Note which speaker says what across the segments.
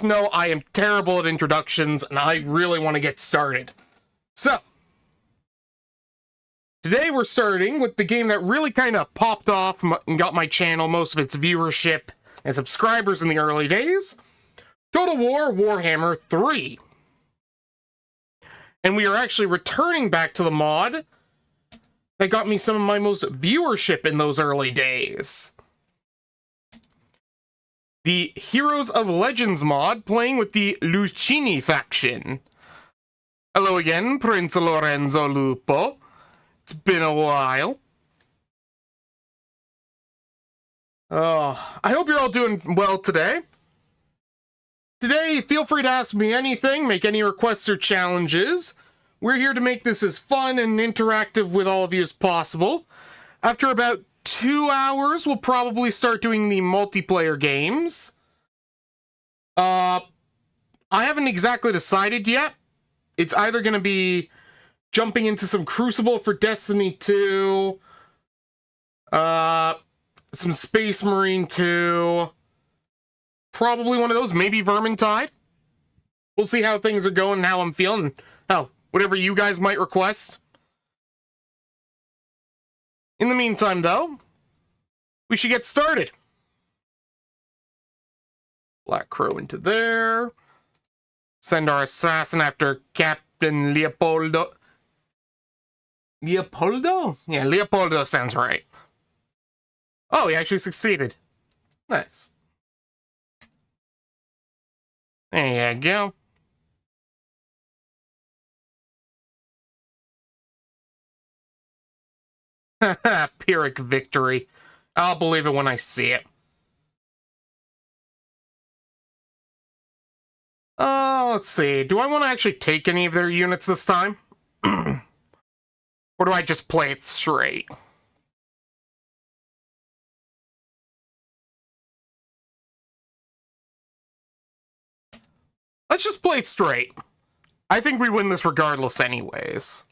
Speaker 1: know I am terrible at introductions, and I really want to get started. So, today we're starting with the game that really kind of popped off and got my channel most of its viewership and subscribers in the early days. Total War Warhammer 3. And we are actually returning back to the mod that got me some of my most viewership in those early days. The Heroes of Legends mod, playing with the Luccini faction. Hello again, Prince Lorenzo Lupo. It's been a while. I hope you're all doing well today. Today, feel free to ask me anything, make any requests or challenges. We're here to make this as fun and interactive with all of you as possible. After about 2 hours, we'll probably start doing the multiplayer games. I haven't exactly decided yet. It's either going to be jumping into some Crucible for Destiny 2, some Space Marine 2, probably one of those, maybe Vermintide. We'll see how things are going and how I'm feeling. Hell, whatever you guys might request. In the meantime, though, we should get started. Black Crow into there. Send our assassin after Captain Leopoldo. Leopoldo? Yeah, Leopoldo sounds right. Oh, he actually succeeded. Nice. There you go. Pyrrhic victory. I'll believe it when I see it. Let's see. Do I want to actually take any of their units this time? Or do I just play it straight? Let's just play it straight. I think we win this regardless anyways.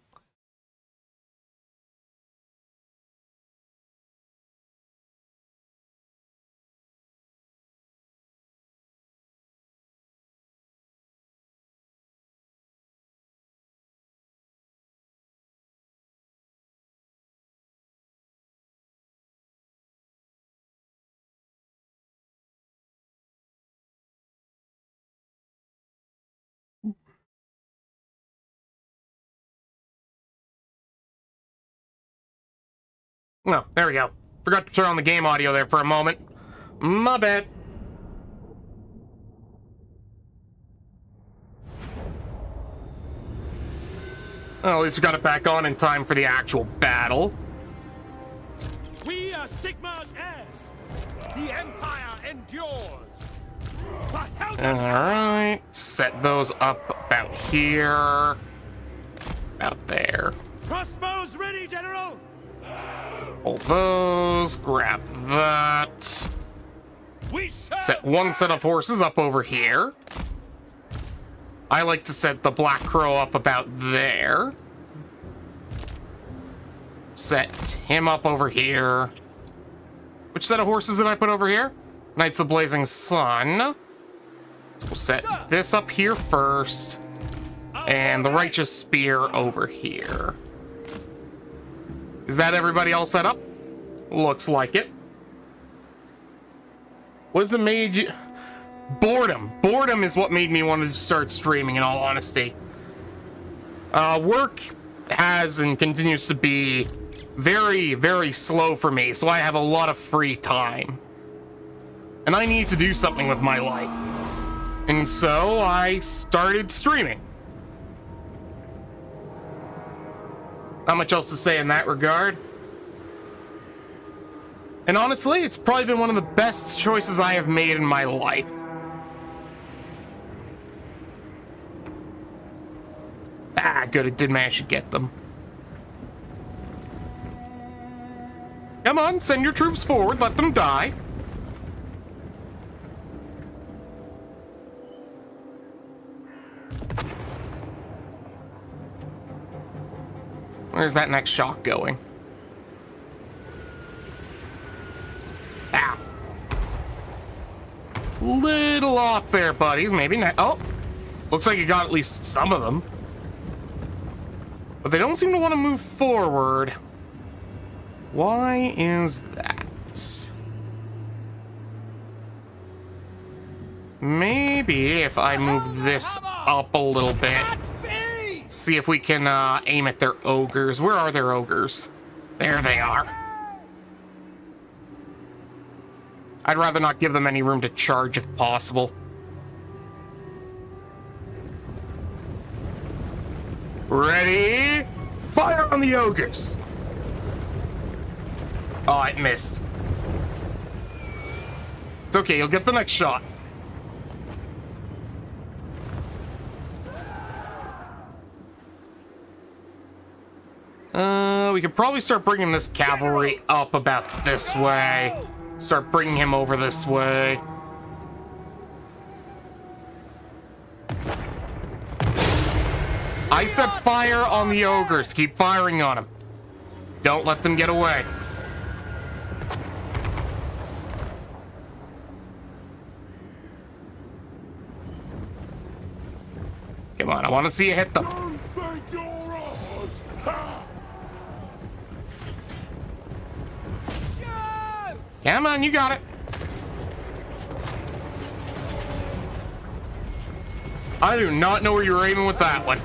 Speaker 1: Oh, there we go. Forgot to turn on the game audio there for a moment. My bad. Well, at least we got it back on in time for the actual battle.
Speaker 2: We are Sigmar's heirs. The Empire endures.
Speaker 1: Alright, set those up about here. About there.
Speaker 2: Crossbows ready, General.
Speaker 1: Pull those, grab that. Set one set of horses up over here. I like to set the Black Crow up about there. Set him up over here. Which set of horses did I put over here? Knights of the Blazing Sun. So we'll set this up here first. And the Righteous Spear over here. Is that everybody all set up? Looks like it. What has it made you... Boredom. Boredom is what made me want to start streaming, in all honesty. Work has and continues to be very, very slow for me, so I have a lot of free time. And I need to do something with my life. And so I started streaming. Not much else to say in that regard. And honestly, it's probably been one of the best choices I have made in my life. Ah, good, it did manage to get them. Come on, send your troops forward, let them die. Where's that next shock going? Ow. Little off stop there, buddies. Maybe not. Oh, looks like you got at least some of them. But they don't seem to want to move forward. Why is that? Maybe if I move this up a little bit, see if we can aim at their ogres. Where are their ogres? There they are. I'd rather not give them any room to charge if possible. Ready? Fire on the ogres! Oh, it missed. It's okay, you'll get the next shot. We could probably start bringing this cavalry up about this way. Start bringing him over this way. I said fire on the ogres. Keep firing on them. Don't let them get away. Come on, I want to see you hit them. Come on, you got it. I do not know where you were aiming with that one.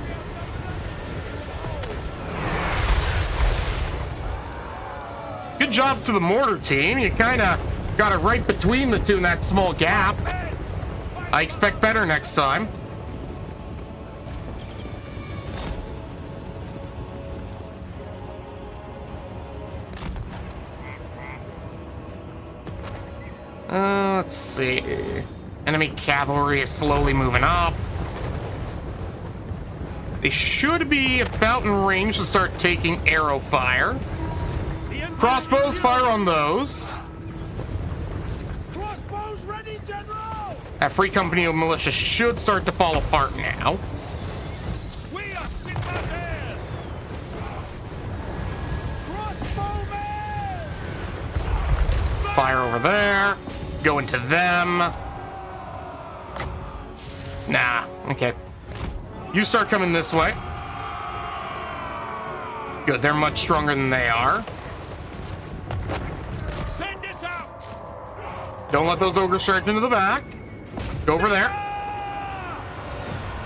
Speaker 1: Good job to the mortar team. You kind of got it right between the two in that small gap. I expect better next time. Let's see. Enemy cavalry is slowly moving up. They should be about in range to start taking arrow fire. Crossbows, fire on those.
Speaker 2: Crossbows ready, General!
Speaker 1: That free company of militia should start to fall apart now.
Speaker 2: We are Sigma's heirs! Crossbowmen!
Speaker 1: Fire over there. Go into them. Nah, okay. You start coming this way. Good, they're much stronger than they are.
Speaker 2: Send us out!
Speaker 1: Don't let those ogres charge into the back. Go over there.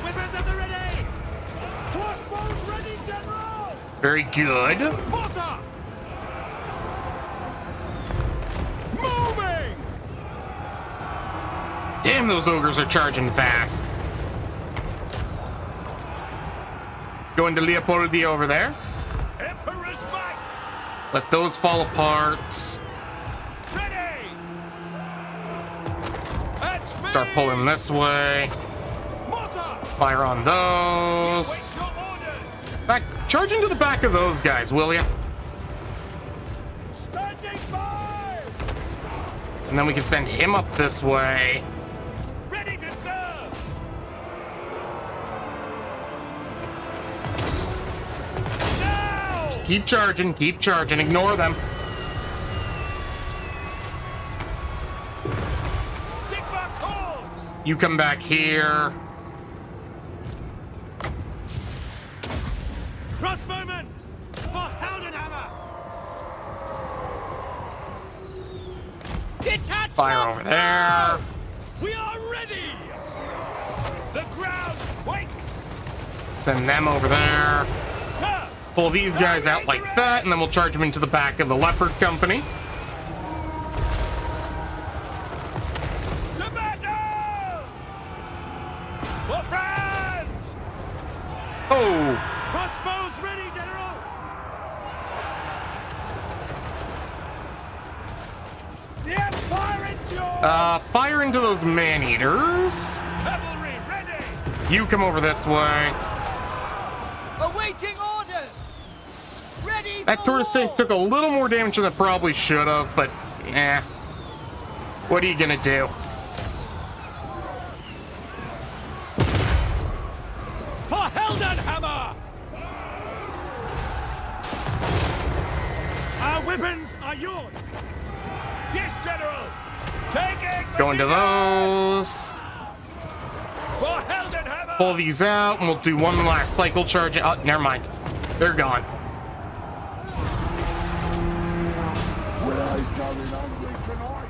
Speaker 2: Weapons at the ready! Crossbows ready, General!
Speaker 1: Very good.
Speaker 2: Porter! Moving!
Speaker 1: Damn, those ogres are charging fast. Going to Leopoldi over there.
Speaker 2: Emperor's might!
Speaker 1: Let those fall apart.
Speaker 2: Ready! At speed!
Speaker 1: Start pulling this way.
Speaker 2: Mortar!
Speaker 1: Fire on those.
Speaker 2: Wait your orders!
Speaker 1: Back, charge into the back of those guys, will ya?
Speaker 2: Standing by!
Speaker 1: And then we can send him up this way.
Speaker 2: Ready to serve! Now!
Speaker 1: Keep charging, ignore them.
Speaker 2: Sigma calls!
Speaker 1: You come back here.
Speaker 2: Crossbowmen! For Heldenhammer! Detach
Speaker 1: Fire over there.
Speaker 2: We are ready! The ground quakes!
Speaker 1: Send them over there.
Speaker 2: Sir!
Speaker 1: Pull these guys out like that, and then we'll charge them into the back of the Leopard Company.
Speaker 2: To battle! For France!
Speaker 1: Oh,
Speaker 2: Crossbows ready, General! The Empire endures!
Speaker 1: fire into those man-eaters.
Speaker 2: Cavalry ready!
Speaker 1: You come over this way.
Speaker 3: Awaiting orders! Ready
Speaker 1: That
Speaker 3: for
Speaker 1: tortoise
Speaker 3: war!
Speaker 1: took a little more damage than it probably should have, but eh. What are you gonna do?
Speaker 2: For Heldenhammer! Our weapons are yours! Yes, General! Take it!
Speaker 1: Go into those.
Speaker 2: For Heldenhammer!
Speaker 1: Pull these out, and we'll do one last cycle charge. Oh, never mind. They're gone.
Speaker 2: We ain't going hungry tonight.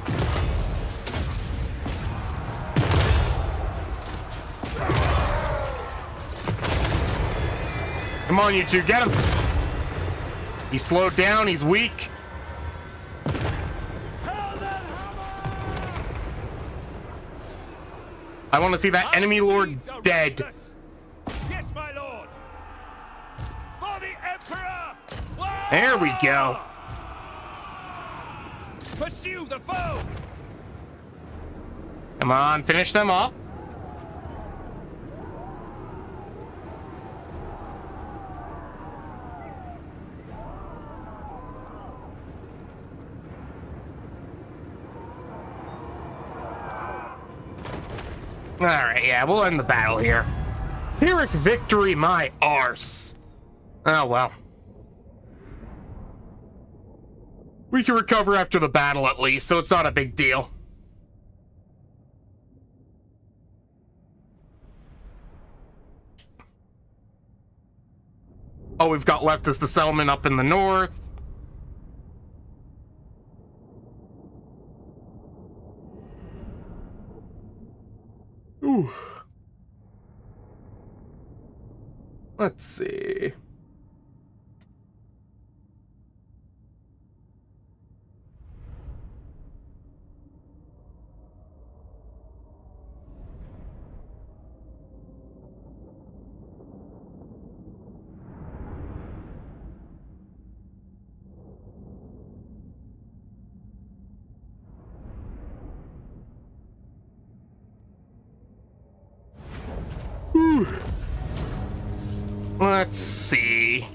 Speaker 1: Come on, you two, get him. He's slowed down, he's weak. I want to see that enemy lord dead.
Speaker 2: Yes, my lord. For the Emperor! Whoa!
Speaker 1: There we go.
Speaker 2: Pursue the foe!
Speaker 1: Come on, finish them off. Alright, yeah, we'll end the battle here. Pyrrhic victory, my arse. Oh, well. We can recover after the battle at least, so it's not a big deal. All we've got left is the settlement up in the north. Ooh. Let's see. Let's see.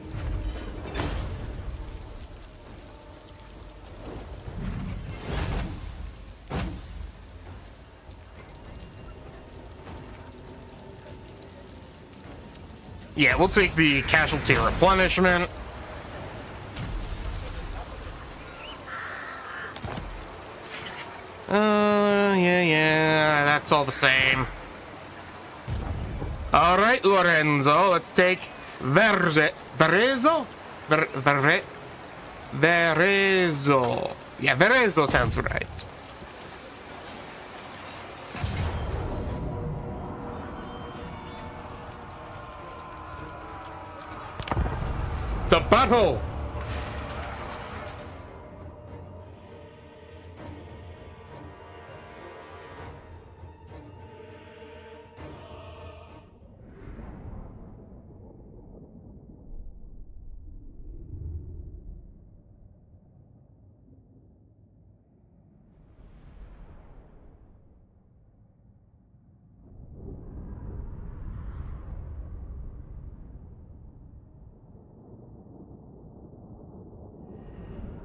Speaker 1: Yeah, we'll take the casualty replenishment. Yeah, that's all the same. All right, Lorenzo, let's take Verezzo. Yeah, Verezzo sounds right. To battle!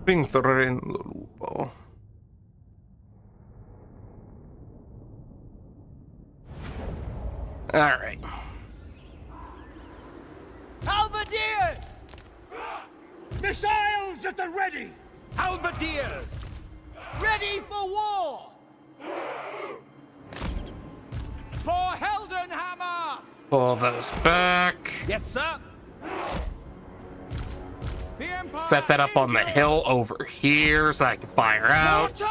Speaker 1: Rincorrendo lupo. All right.
Speaker 3: Halberdiers!
Speaker 2: Missiles at the ready!
Speaker 3: Halberdiers! Ready for war! For Heldenhammer!
Speaker 1: Pull those back.
Speaker 3: Yes, sir. The Empire
Speaker 1: Set that up on the hill over here so I can fire out.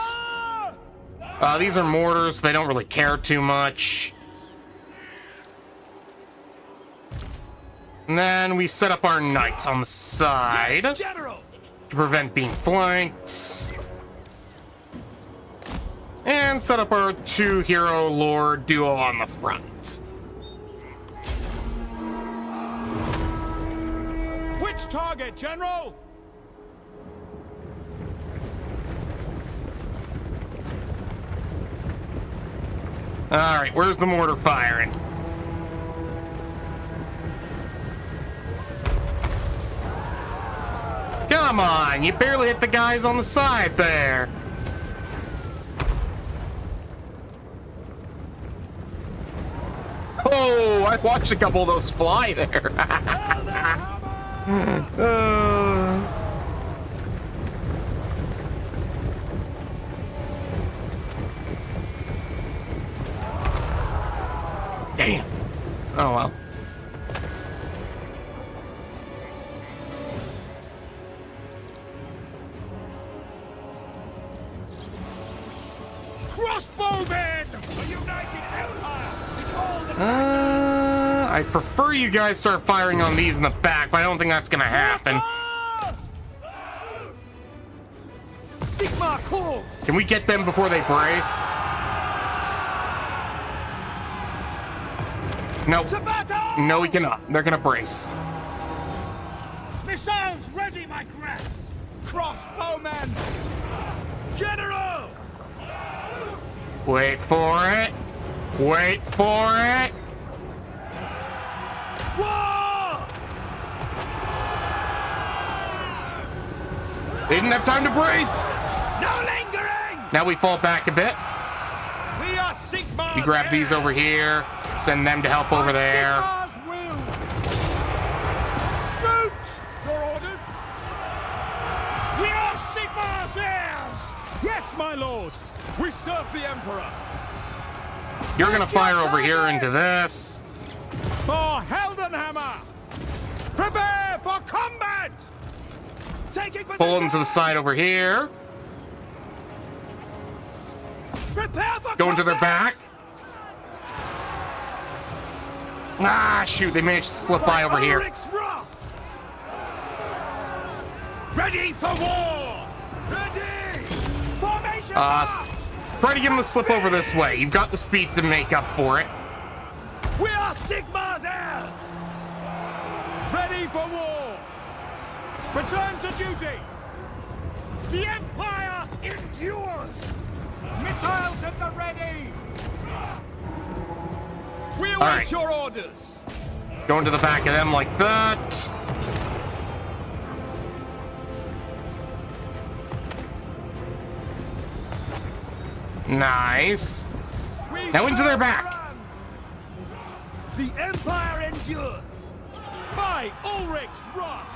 Speaker 1: These are mortars. They don't really care too much. And then we set up our knights on the side
Speaker 2: Yes, General!
Speaker 1: to prevent being flanked. And set up our two hero lord duo on the front.
Speaker 2: Which target, General?
Speaker 1: All right, where's the mortar firing? Come on, you barely hit the guys on the side there. Oh, I watched a couple of those fly there. Damn. Oh well.
Speaker 2: Crossbowmen! A united empire is all that
Speaker 1: I prefer you guys start firing on these in the back, but I don't think that's gonna happen.
Speaker 3: Sigma calls!
Speaker 1: Can we get them before they brace? No.
Speaker 3: To battle!
Speaker 1: No, we cannot. They're gonna brace.
Speaker 2: Missiles ready, my grand!
Speaker 3: Crossbowmen! General!
Speaker 1: Wait for it. Wait for it.
Speaker 3: War!
Speaker 1: They didn't have time to brace.
Speaker 3: No lingering!
Speaker 1: Now we fall back a bit.
Speaker 3: We are Sigma's
Speaker 1: We grab these over here. Send them to help over there.
Speaker 3: Sigma's will! Shoot! Your orders?
Speaker 2: We are Sigma's heirs!
Speaker 3: Yes, my lord! We serve the Emperor!
Speaker 1: You're gonna fire over here into this.
Speaker 3: For Heldenhammer! Prepare for combat! Taking position!
Speaker 1: Pull them to the side over here.
Speaker 3: Prepare for
Speaker 1: Go into their
Speaker 3: combat!
Speaker 1: back. Ah, shoot, they managed to slip by over here.
Speaker 3: Ulrich's wrath! Ready for war! Ready! Formation!
Speaker 1: Try to get them to slip over this way. You've got the speed to make up for it.
Speaker 3: We are Sigma's heirs! Ready for war! Return to duty!
Speaker 2: The Empire endures!
Speaker 3: Missiles at the ready! We await
Speaker 1: right.
Speaker 3: your orders!
Speaker 1: Go into the back of them like that. Nice.
Speaker 3: We
Speaker 1: Now into their
Speaker 3: serve
Speaker 1: back.
Speaker 3: France. The Empire endures!
Speaker 2: By Ulrich's wrath!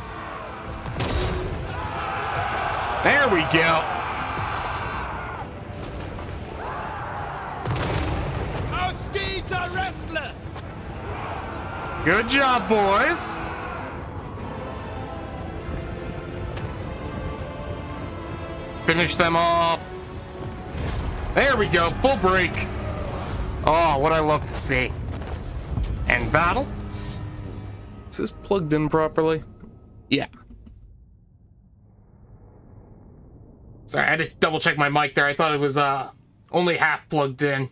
Speaker 1: There we go.
Speaker 3: Our steeds are restless!
Speaker 1: Good job, boys. Finish them off. There we go, full break. Oh, what I love to see. And battle. Is this plugged in properly? Yeah. Sorry, I had to double check my mic there. I thought it was only half plugged in.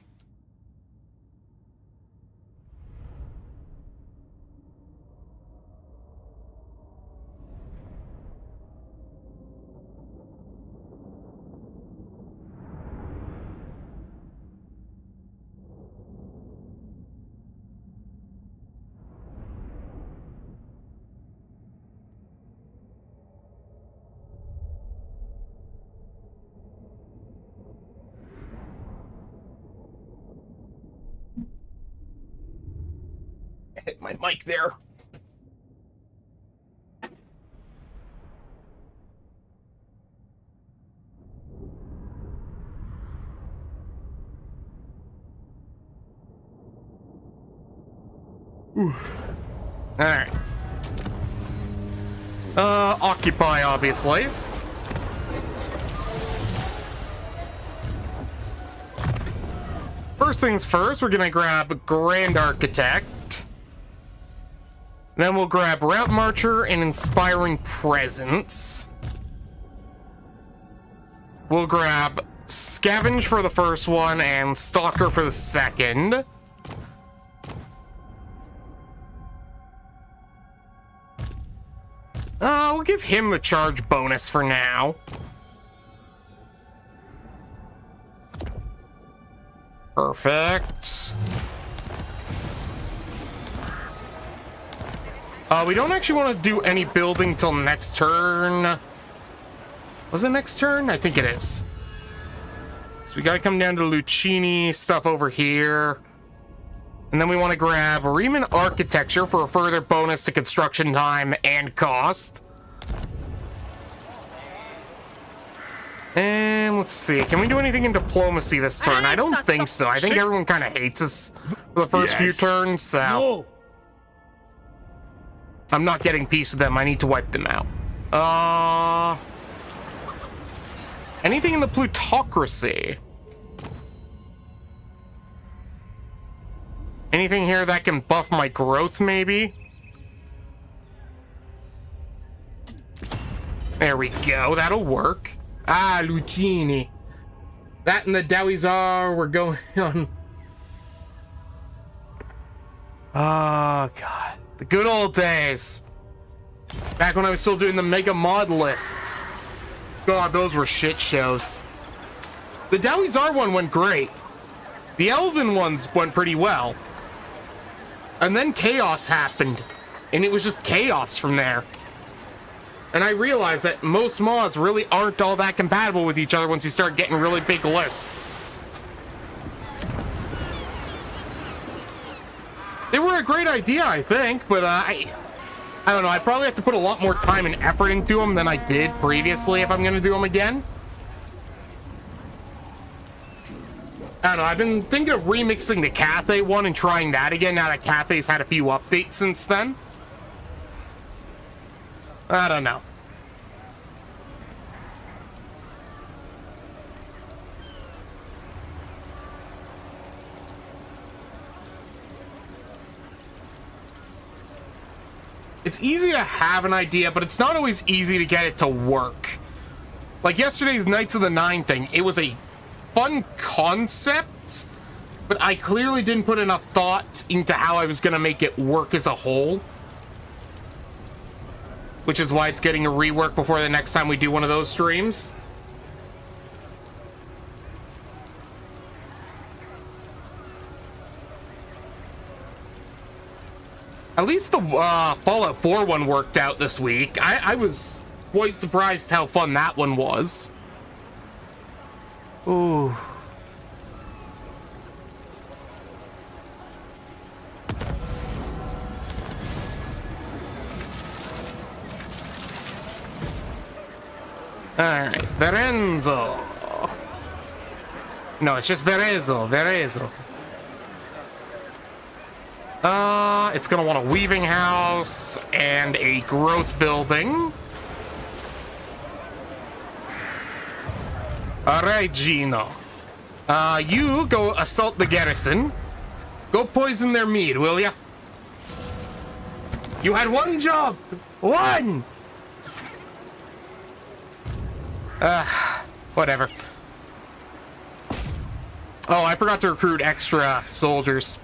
Speaker 1: Hit my mic there. All right. Occupy, obviously. First things first, we're gonna grab Grand Architect. Then we'll grab Route Marcher and Inspiring Presence. We'll grab Scavenge for the first one and Stalker for the second. We'll give him the charge bonus for now. Perfect. We don't actually want to do any building till next turn. Was it next turn? I think it is. So we gotta come down to Luccini stuff over here. And then we want to grab Reman Architecture for a further bonus to construction time and cost. And let's see, can we do anything in diplomacy this turn? I don't think so. I think everyone kind of hates us for the first few
Speaker 2: Yes.
Speaker 1: turns, so
Speaker 2: No.
Speaker 1: I'm not getting peace with them. I need to wipe them out. Anything in the plutocracy? Anything here that can buff my growth, maybe? There we go. That'll work. Ah, Luccini. That and the Dawizar were going on. Oh, God. The good old days. Back when I was still doing the mega mod lists. God, those were shit shows. The Dawizar one went great. The Elven ones went pretty well. And then chaos happened. And it was just chaos from there. And I realized that most mods really aren't all that compatible with each other once you start getting really big lists. They were a great idea, I think, but I don't know. I probably have to put a lot more time and effort into them than I did previously if I'm going to do them again. I don't know. I've been thinking of remixing the Cathay one and trying that again now that Cathay's had a few updates since then. I don't know. It's easy to have an idea, but it's not always easy to get it to work. Like yesterday's Knights of the Nine thing, it was a fun concept, but I clearly didn't put enough thought into how I was going to make it work as a whole. Which is why it's getting a rework before the next time we do one of those streams. At least the Fallout 4 one worked out this week. I was quite surprised how fun that one was. Ooh. Alright, Verenzo. No, it's just Verezo. It's gonna want a weaving house and a growth building. Alright, Gino. You go assault the garrison. Go poison their mead, will ya? You had one job! One! Whatever. Oh, I forgot to recruit extra soldiers.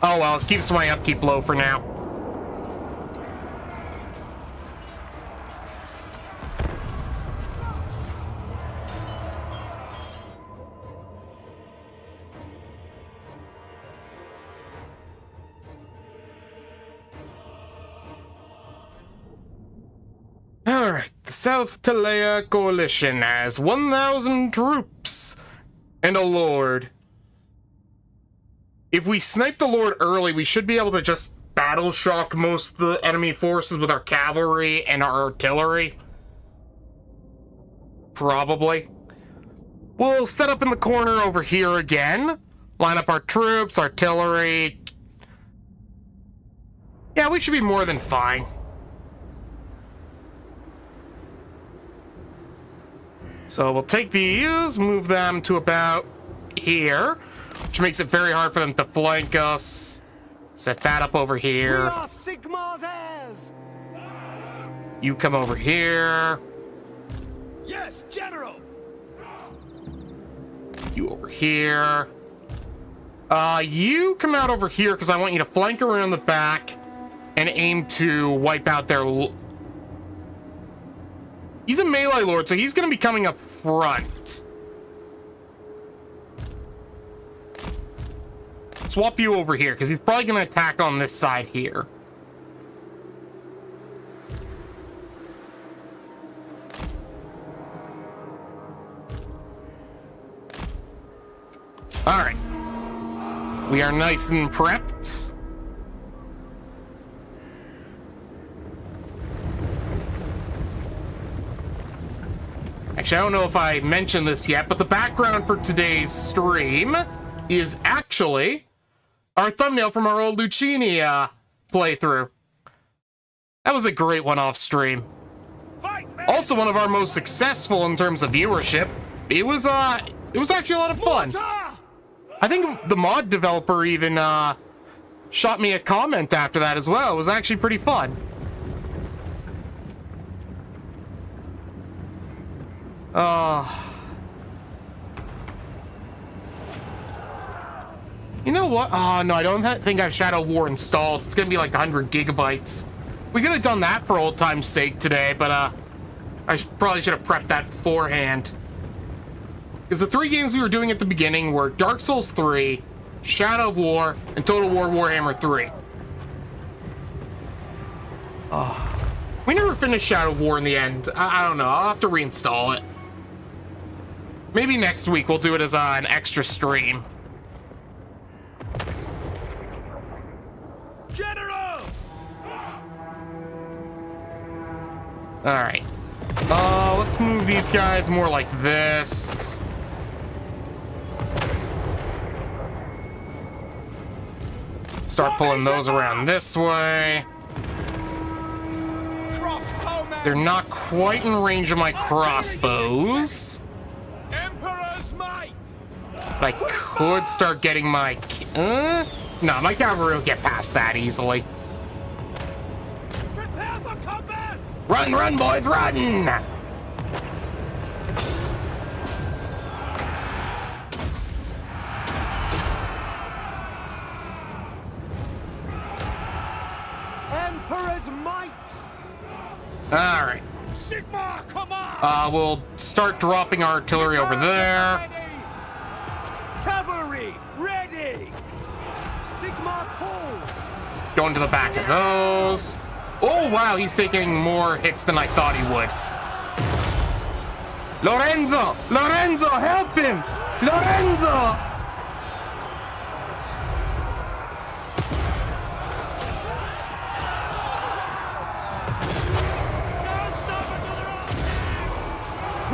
Speaker 1: Oh well, it keeps my upkeep low for now. Alright, the South Talea Coalition has 1,000 troops and a lord. If we snipe the lord early, we should be able to just battle shock most of the enemy forces with our cavalry and our artillery. Probably. We'll set up in the corner over here again. Line up our troops, artillery. Yeah, we should be more than fine. So we'll take these, move them to about here, which makes it very hard for them to flank us. Set that up over
Speaker 2: We
Speaker 1: here.
Speaker 2: are Sigmar's heirs.
Speaker 1: You come over here.
Speaker 3: Yes, General!
Speaker 1: You over here. You come out over here because I want you to flank around the back and aim to wipe out their... He's a melee lord, so he's going to be coming up front. Swap you over here, because he's probably going to attack on this side here. Alright. We are nice and prepped. Actually, I don't know if I mentioned this yet, but the background for today's stream is actually our thumbnail from our old Luccini playthrough. That was a great one off stream.
Speaker 3: Fight, man!
Speaker 1: Also one of our most successful in terms of viewership. It was actually a lot of fun.
Speaker 3: Mortar!
Speaker 1: I think the mod developer even shot me a comment after that as well. It was actually pretty fun. You know what? Oh, no, I don't think I have Shadow of War installed. It's gonna be like 100 gigabytes. We could have done that for old time's sake today, but I probably should have prepped that beforehand. Because the 3 games we were doing at the beginning were Dark Souls 3, Shadow of War, and Total War Warhammer 3. We never finished Shadow of War in the end. I don't know. I'll have to reinstall it. Maybe next week we'll do it as an extra stream.
Speaker 3: General!
Speaker 1: Alright. Let's move these guys more like this. Start pulling those around this way.
Speaker 3: Crossbowman!
Speaker 1: They're not quite in range of my crossbows.
Speaker 3: Emperor's might!
Speaker 1: But I could start getting my... No, my cavalry will get past that easily.
Speaker 3: Prepare for combat!
Speaker 1: Run, run, boys, run!
Speaker 3: Emperor's might!
Speaker 1: Alright.
Speaker 3: Sigma, command!
Speaker 1: We'll start dropping our artillery over there.
Speaker 3: Cavalry, ready! Sigma calls!
Speaker 1: Going to the back of those. Oh, wow, he's taking more hits than I thought he would. Lorenzo! Lorenzo, help him! Lorenzo!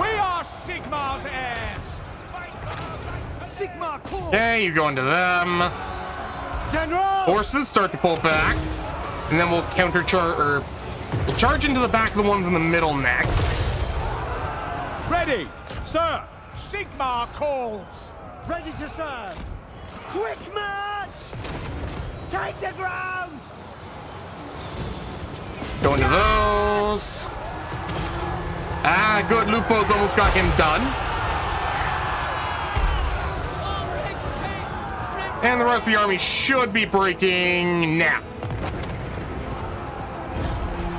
Speaker 3: We are Sigma's heirs! Sigma calls!
Speaker 1: Okay, you go into them.
Speaker 3: General!
Speaker 1: Horses start to pull back. And then we'll we'll charge into the back of the ones in the middle next.
Speaker 3: Ready, sir! Sigma calls! Ready to serve! Quick march! Take the ground!
Speaker 1: Go into those. Ah, good. Lupo's almost got him done. And the rest of the army should be breaking now.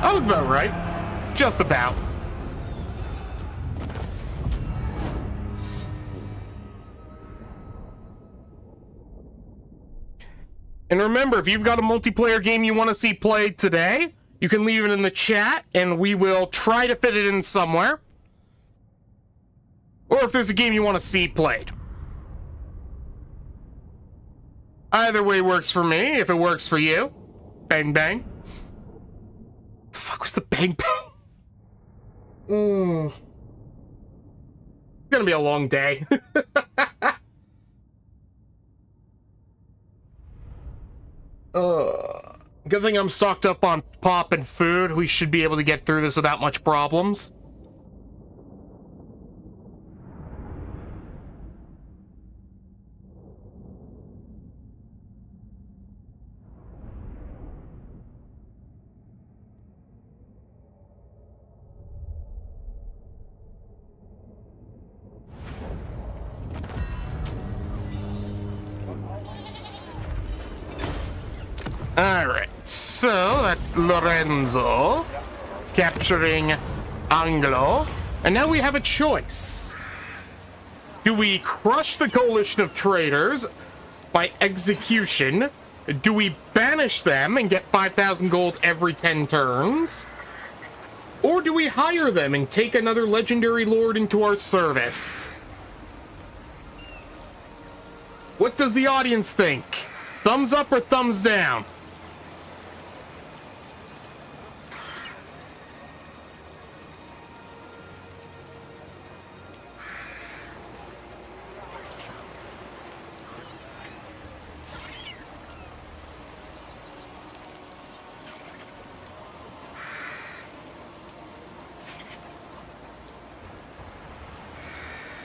Speaker 1: That was about right. Just about. And remember, if you've got a multiplayer game you want to see played today, you can leave it in the chat and we will try to fit it in somewhere. Or if there's a game you want to see played. Either way works for me, if it works for you. Bang, bang. The fuck was the bang, bang? It's gonna be a long day. Good thing I'm stocked up on pop and food. We should be able to get through this without much problems. Alright, so that's Lorenzo capturing Anglo. And now we have a choice. Do we crush the coalition of traitors by execution? Do we banish them and get 5,000 gold every 10 turns? Or do we hire them and take another legendary lord into our service? What does the audience think? Thumbs up or thumbs down?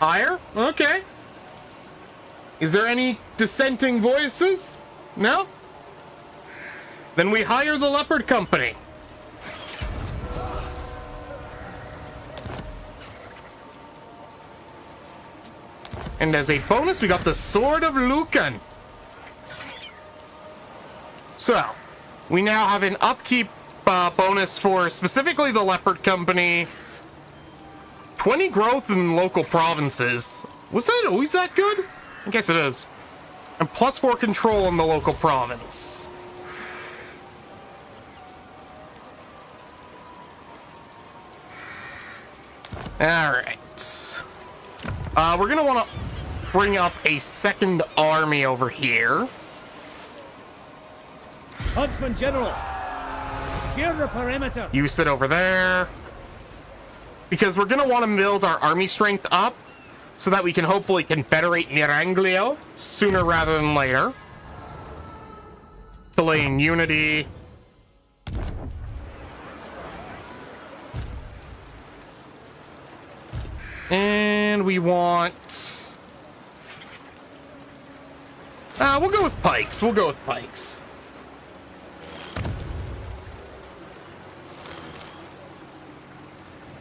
Speaker 1: Higher? Okay. Is there any dissenting voices? No? Then we hire the Leopard Company. And as a bonus, we got the Sword of Lucan. So, we now have an upkeep bonus for specifically the Leopard Company. 20 growth in local provinces. Was that always that good? I guess it is. And +4 control in the local province. Alright. We're gonna want to bring up a second army over here.
Speaker 3: Huntsman General, secure the perimeter.
Speaker 1: You sit over there. Because we're gonna want to build our army strength up so that we can hopefully confederate Miranglio sooner rather than later. To lay in unity. And we want... we'll go with pikes. We'll go with pikes.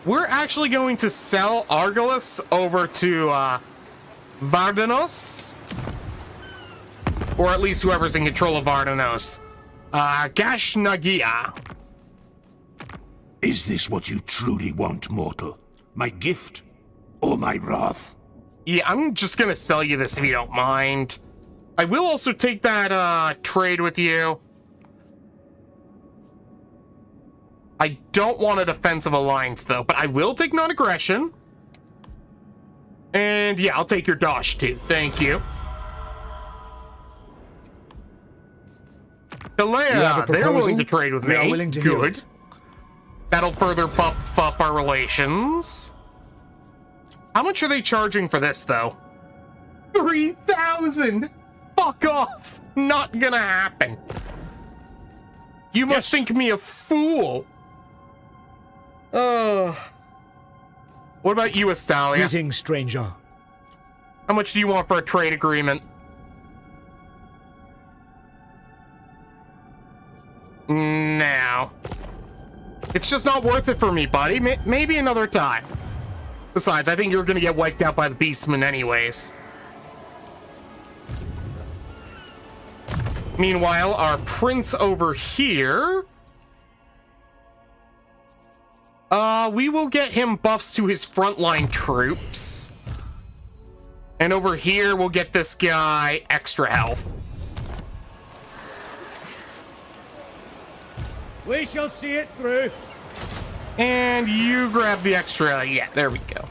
Speaker 1: We're actually going to sell Argolis over to Vardanos. Or at least whoever's in control of Vardanos. Gashnagia.
Speaker 4: Is this what you truly want, mortal? My gift? Or my wrath?
Speaker 1: Yeah, I'm just gonna sell you this if you don't mind. I will also take that trade with you. I don't want a defensive alliance though, but I will take non-aggression. And yeah, I'll take your Dosh too. Thank you. Kalea, they're willing to trade with me.
Speaker 5: We are willing to hear
Speaker 1: Good.
Speaker 5: it.
Speaker 1: That'll further buff up our relations. How much are they charging for this, though? 3,000! Fuck off! Not gonna happen. You must think me a fool. What about you, Estalia?
Speaker 5: Greetings, stranger.
Speaker 1: How much do you want for a trade agreement? No. It's just not worth it for me, buddy. Maybe another time. Besides, I think you're gonna get wiped out by the Beastmen anyways. Meanwhile, our prince over here... we will get him buffs to his frontline troops. And over here, we'll get this guy extra health.
Speaker 3: We shall see it through.
Speaker 1: And you grab the extra... Yeah, there we go.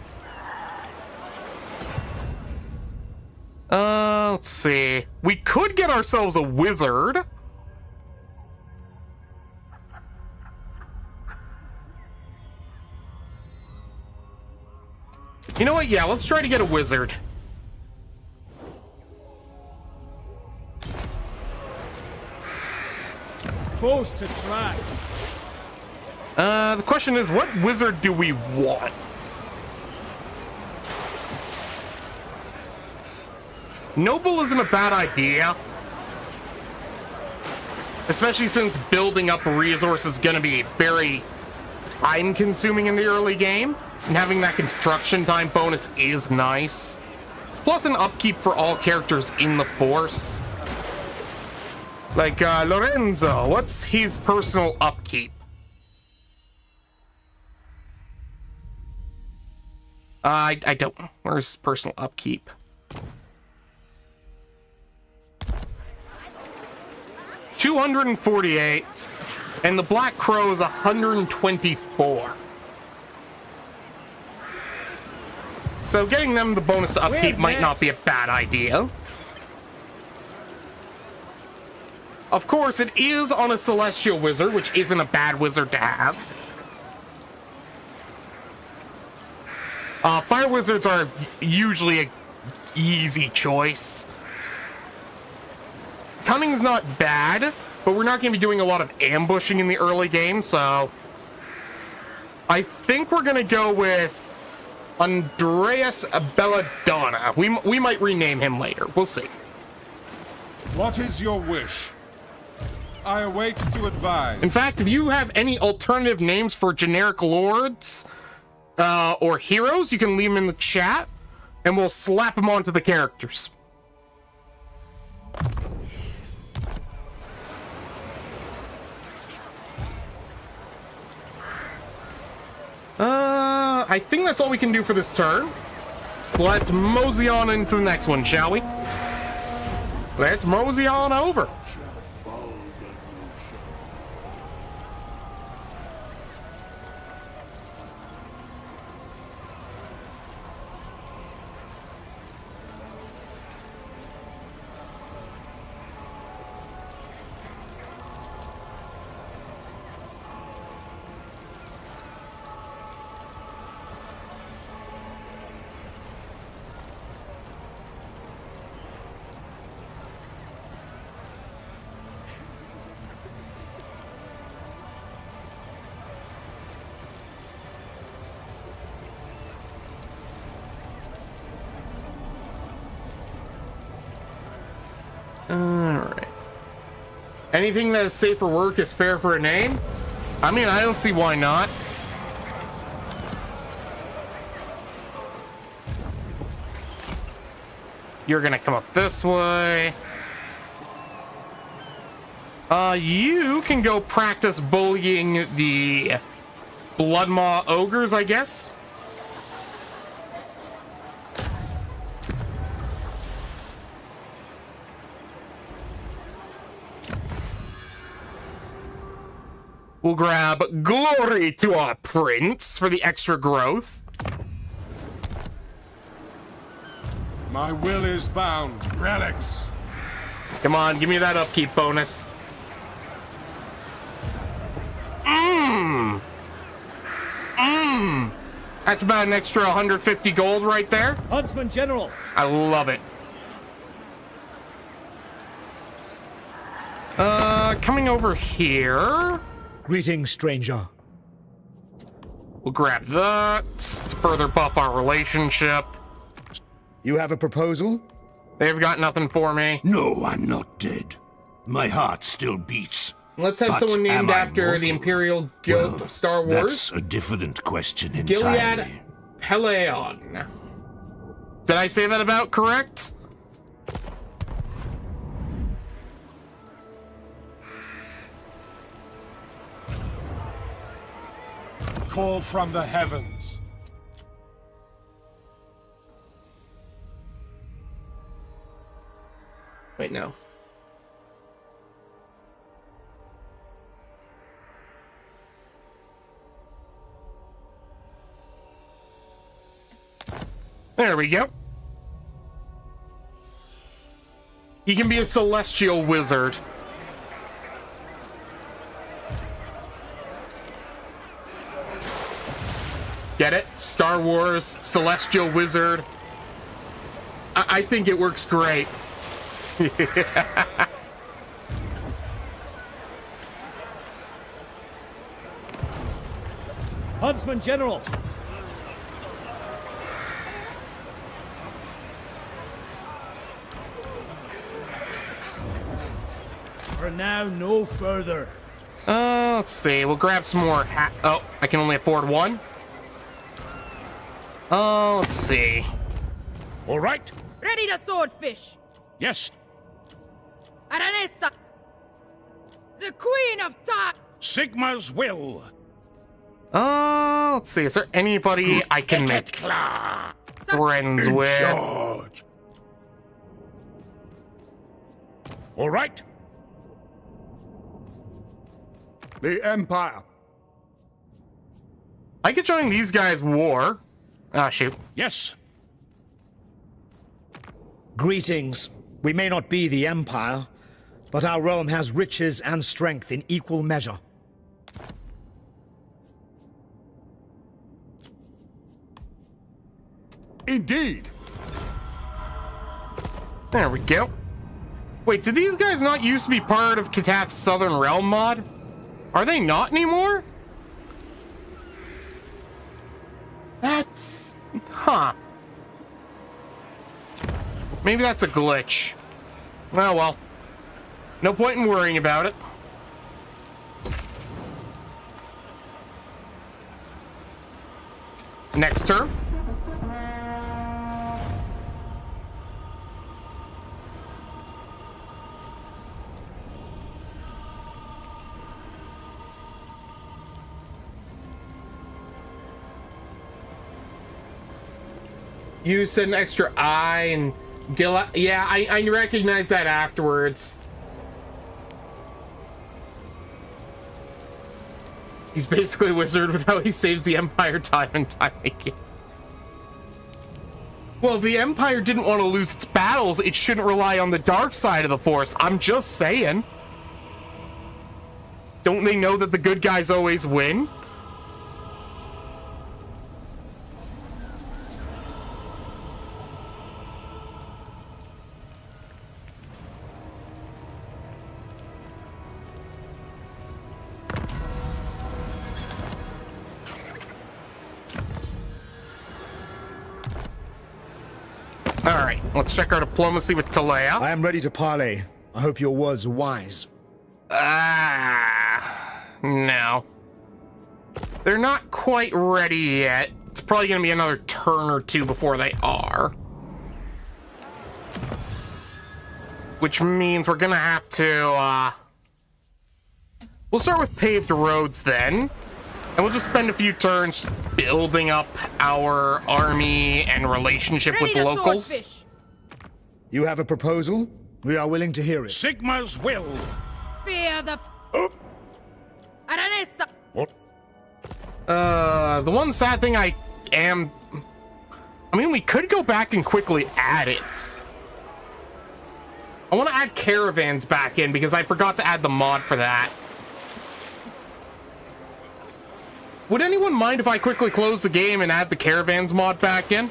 Speaker 1: Let's see. We could get ourselves a wizard. You know what? Yeah, let's try to get a wizard.
Speaker 3: Forced to track.
Speaker 1: The question is, what wizard do we want? Noble isn't a bad idea. Especially since building up a resource is going to be very time-consuming in the early game. And having that construction time bonus is nice. Plus an upkeep for all characters in the force. Like, Lorenzo, what's his personal upkeep? I don't. Where's his personal upkeep? $248, and the Black Crow is 124. So getting them the bonus to upkeep might not be a bad idea. Of course, it is on a Celestial Wizard, which isn't a bad wizard to have. Fire Wizards are usually an easy choice. Cunning's not bad, but we're not going to be doing a lot of ambushing in the early game, so... I think we're going to go with Andreas Belladonna. We might rename him later. We'll see.
Speaker 2: What is your wish? I await to advise.
Speaker 1: In fact, if you have any alternative names for generic lords or heroes, you can leave them in the chat, and we'll slap them onto the characters. I think that's all we can do for this turn. So let's mosey on into the next one, shall we? Let's mosey on over. Alright. Anything that is safe for work is fair for a name? I mean, I don't see why not. You're gonna come up this way. You can go practice bullying the Bloodmaw ogres, I guess. We'll grab Glory to our Prince for the extra growth.
Speaker 2: My will is bound. Relics.
Speaker 1: Come on, give me that upkeep bonus. That's about an extra 150 gold right there.
Speaker 3: Huntsman General.
Speaker 1: I love it. Coming over here.
Speaker 3: Greetings, stranger.
Speaker 1: We'll grab that to further buff our relationship.
Speaker 3: You have a proposal?
Speaker 1: They've got nothing for me.
Speaker 4: No, I'm not dead. My heart still beats.
Speaker 1: Let's have
Speaker 4: But
Speaker 1: someone named
Speaker 4: am I
Speaker 1: after the
Speaker 4: mortal?
Speaker 1: Imperial Guild
Speaker 4: Well,
Speaker 1: of Star Wars.
Speaker 4: That's a different question
Speaker 1: Gilead
Speaker 4: entirely.
Speaker 1: Peleon. Did I say that about correct?
Speaker 2: Call from the heavens.
Speaker 1: Wait, no. There we go. He can be a celestial wizard. Get it? Star Wars, celestial wizard. I think it works great.
Speaker 3: Huntsman General. For now, no further.
Speaker 1: Let's see. We'll grab some more oh, I can only afford one. Let's see.
Speaker 5: All right.
Speaker 6: Ready to swordfish!
Speaker 5: Yes.
Speaker 6: Aranessa! The Queen of Time!
Speaker 5: Sigma's will.
Speaker 1: Let's see. Is there anybody I can make friends
Speaker 4: In
Speaker 1: with?
Speaker 4: charge.
Speaker 5: All right.
Speaker 2: The Empire.
Speaker 1: I could join these guys' war. Ah, shoot.
Speaker 5: Yes.
Speaker 3: Greetings. We may not be the Empire, but our realm has riches and strength in equal measure.
Speaker 2: Indeed.
Speaker 1: There we go. Wait, did these guys not used to be part of Katath's Southern Realm mod? Are they not anymore? That's Huh. Maybe that's a glitch. Oh well. No point in worrying about it. Next turn. You said an extra I and Gilla. Yeah, I recognize that afterwards. He's basically a wizard with how he saves the Empire time and time again. Well, if the Empire didn't want to lose its battles, it shouldn't rely on the dark side of the Force. I'm just saying. Don't they know that the good guys always win? Alright, let's check our diplomacy with Talea.
Speaker 3: I am ready to parley. I hope your words are wise.
Speaker 1: No. They're not quite ready yet. It's probably gonna be another turn or two before they are. Which means we're gonna have to, we'll start with paved roads then. And we'll just spend a few turns building up our army and relationship with the locals.
Speaker 6: Swordfish.
Speaker 3: You have a proposal? We are willing to hear it.
Speaker 5: Sigma's will.
Speaker 6: Fear the... Aranessa.
Speaker 5: What?
Speaker 1: The one sad thing I mean, we could go back and quickly add it. I want to add caravans back in because I forgot to add the mod for that. Would anyone mind if I quickly close the game and add the caravans mod back in?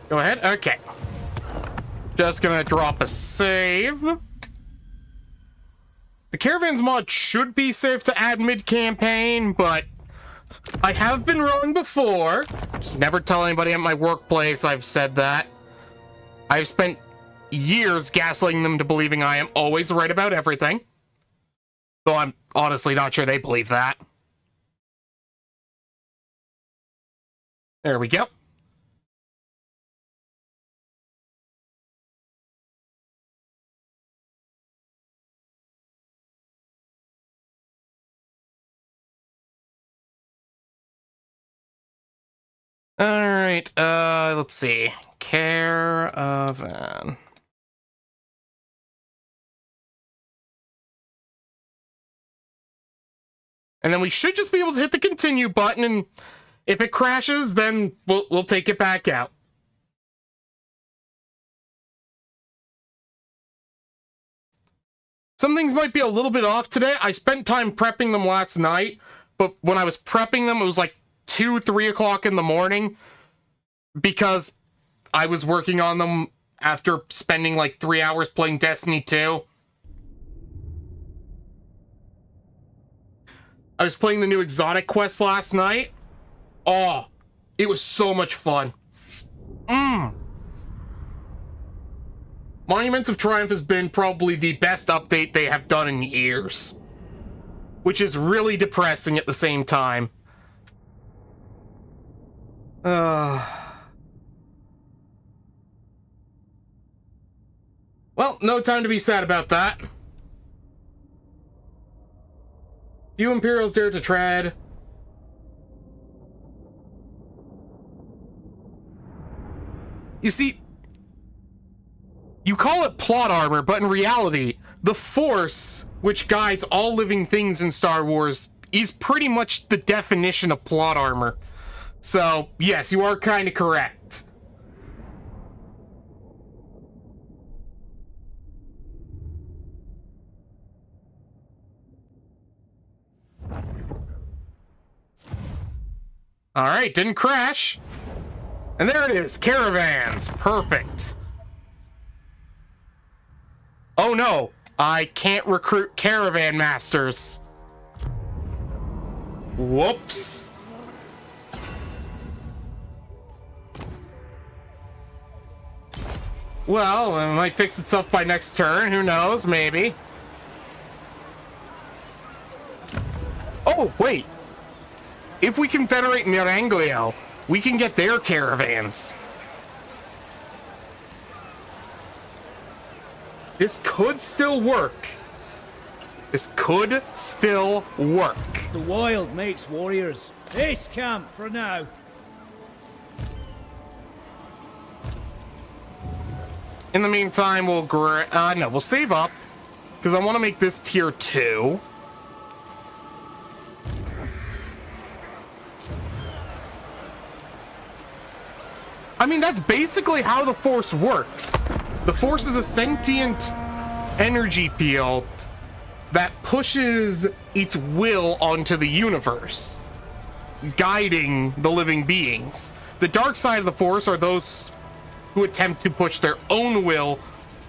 Speaker 1: Go ahead. Okay. Just gonna drop a save. The caravans mod should be safe to add mid-campaign, but I have been wrong before. Just never tell anybody at my workplace I've said that. I've spent years gaslighting them to believing I am always right about everything. Though I'm honestly not sure they believe that. There we go. All right, let's see. Caravan. And then we should just be able to hit the continue button, and if it crashes, then we'll take it back out. Some things might be a little bit off today. I spent time prepping them last night, but when I was prepping them, it was like 2, 3 o'clock in the morning because I was working on them after spending like 3 hours playing Destiny 2. I was playing the new exotic quest last night. Oh, it was so much fun. Monuments of Triumph has been probably the best update they have done in years, which is really depressing at the same time. Well, no time to be sad about that. Few Imperials dare to tread. You see, You call it plot armor, but in reality, the Force, which guides all living things in Star Wars, is pretty much the definition of plot armor. So, yes, you are kind of correct. Alright, didn't crash. And there it is, caravans. Perfect. Oh no, I can't recruit caravan masters. Whoops. Well, it might fix itself by next turn, who knows, maybe. Oh, wait. If we confederate Miranglio, we can get their caravans. This could still work. This could still work.
Speaker 7: The wild makes warriors. Ace camp for now.
Speaker 1: In the meantime, we'll we'll save up, because I want to make this tier 2. I mean, that's basically how the Force works. The Force is a sentient energy field that pushes its will onto the universe, guiding the living beings. The dark side of the Force are those who attempt to push their own will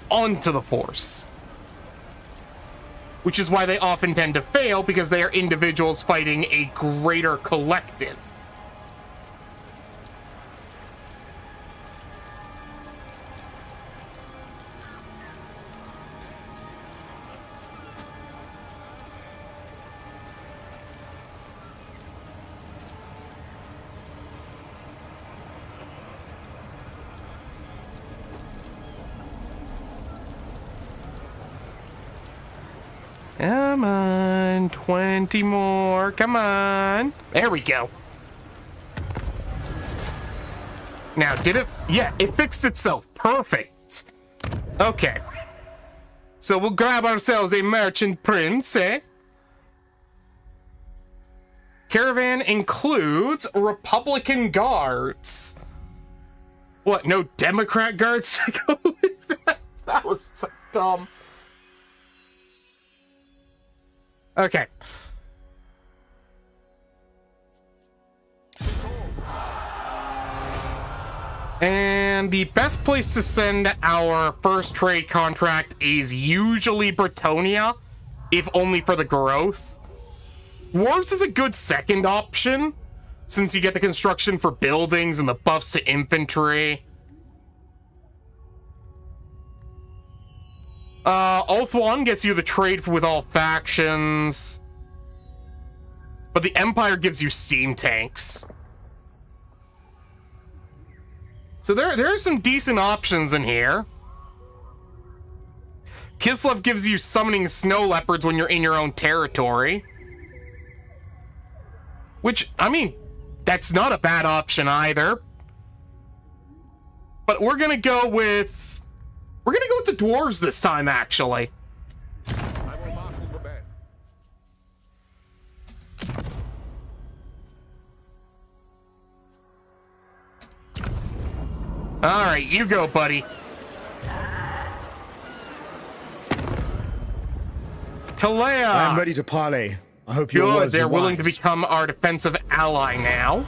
Speaker 1: onto the Force. Which is why they often tend to fail, because they are individuals fighting a greater collective. Come on, 20 more, come on. There we go. Now, did it? Yeah, it fixed itself. Perfect. Okay. So we'll grab ourselves a merchant prince, eh? Caravan includes Republican guards. What, no Democrat guards to go with that? That was so dumb. Okay. And the best place to send our first trade contract is usually Bretonia, if only for the growth. Wars is a good second option, since you get the construction for buildings and the buffs to infantry. Oath 1 gets you the trade with all factions. But the Empire gives you steam tanks. So there are some decent options in here. Kislev gives you summoning snow leopards when you're in your own territory. Which, I mean, that's not a bad option either. But we're gonna go with the dwarves this time, actually.
Speaker 5: I will marshal the band.
Speaker 1: All right, you go, buddy. Talea.
Speaker 3: I am ready to parley. I hope your
Speaker 1: Good,
Speaker 3: words
Speaker 1: they're
Speaker 3: are
Speaker 1: willing to
Speaker 3: wise.
Speaker 1: become our defensive ally now.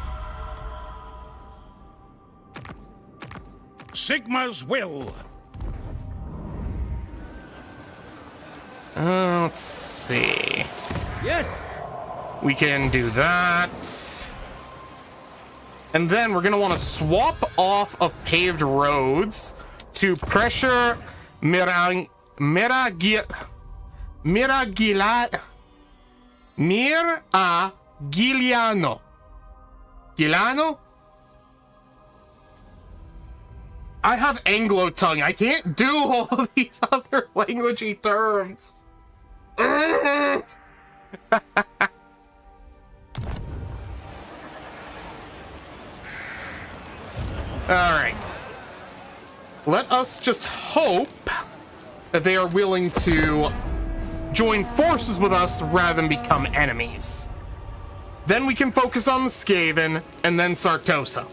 Speaker 5: Sigma's will.
Speaker 1: Let's see.
Speaker 7: Yes.
Speaker 1: We can do that. And then we're going to want to swap off of paved roads to pressure Miragiano. Gilano? I have Anglo tongue. I can't do all of these other languagey terms. Alright. Let us just hope that they are willing to join forces with us rather than become enemies. Then we can focus on the Skaven and then Sartosa.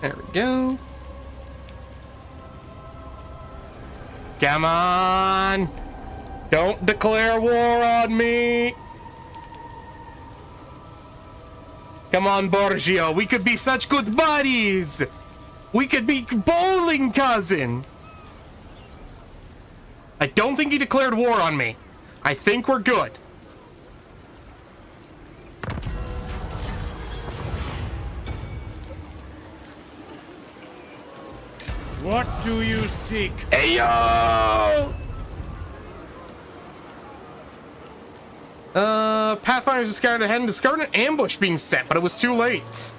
Speaker 1: There we go. Come on! Don't declare war on me! Come on, Borgio. We could be such good buddies! We could be bowling cousin! I don't think he declared war on me. I think we're good.
Speaker 7: What do you seek?
Speaker 1: Ayo! Pathfinders just scouted ahead and discovered an ambush being set, but it was too late.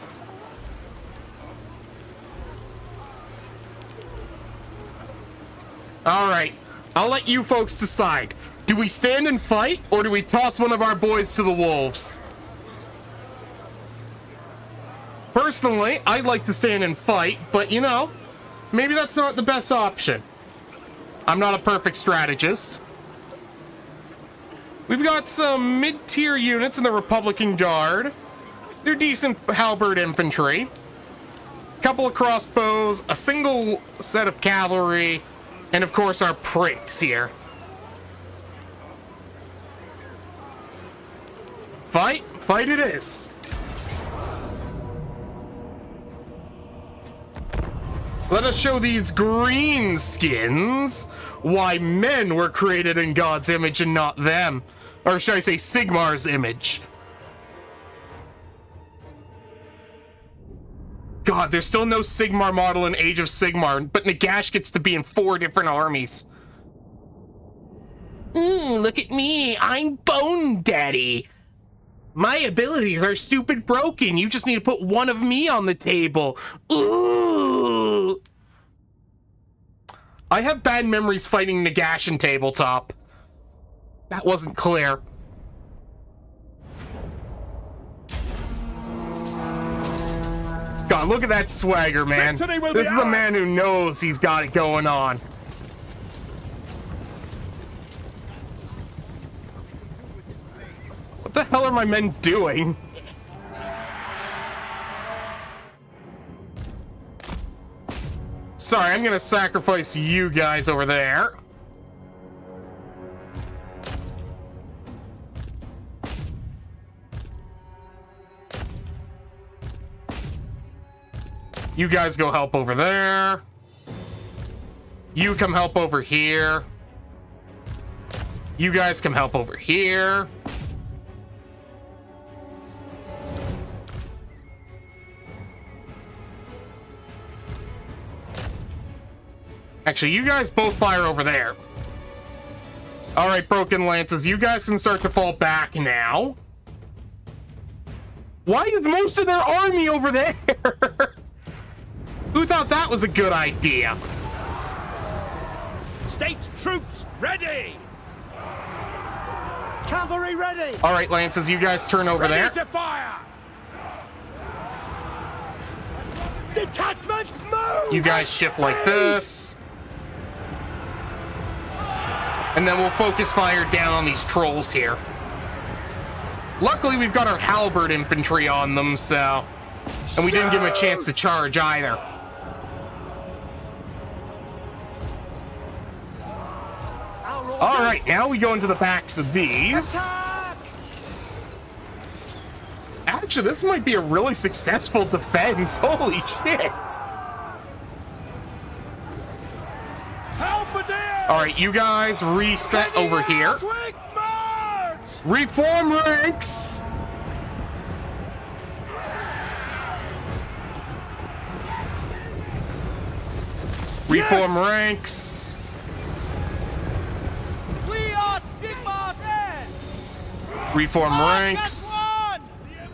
Speaker 1: Alright, I'll let you folks decide. Do we stand and fight, or do we toss one of our boys to the wolves? Personally, I'd like to stand and fight, but you know, maybe that's not the best option. I'm not a perfect strategist. We've got some mid-tier units in the Republican Guard. They're decent halberd infantry. A couple of crossbows, a single set of cavalry, and of course our prince here. Fight? Fight it is. Let us show these green skins why men were created in God's image and not them. Or should I say Sigmar's image. God, there's still no Sigmar model in Age of Sigmar, but Nagash gets to be in 4 different armies. Look at me, I'm Bone Daddy. My abilities are stupid broken. You just need to put one of me on the table. Ooh. I have bad memories fighting Nagash in tabletop. That wasn't clear. God, look at that swagger, man. This is the man who knows he's got it going on. What the hell are my men doing? Sorry, I'm gonna sacrifice you guys over there. You guys go help over there. You come help over here. You guys come help over here. Actually, you guys both fire over there. All right, Broken Lances, you guys can start to fall back now. Why is most of their army over there? Who thought that was a good idea?
Speaker 5: State troops ready!
Speaker 7: Cavalry ready!
Speaker 1: All right, Lances, you guys turn over there.
Speaker 5: Ready to fire! Detachments move!
Speaker 1: You guys shift like this. And then we'll focus fire down on these trolls here. Luckily, we've got our halberd infantry on them, so... And we didn't give them a chance to charge either. Alright, now we go into the backs of these. Actually, this might be a really successful defense. Holy shit! Alright, you guys reset over here. Reform ranks! Reform ranks.
Speaker 7: We are Sigmar's heirs!
Speaker 1: Reform ranks.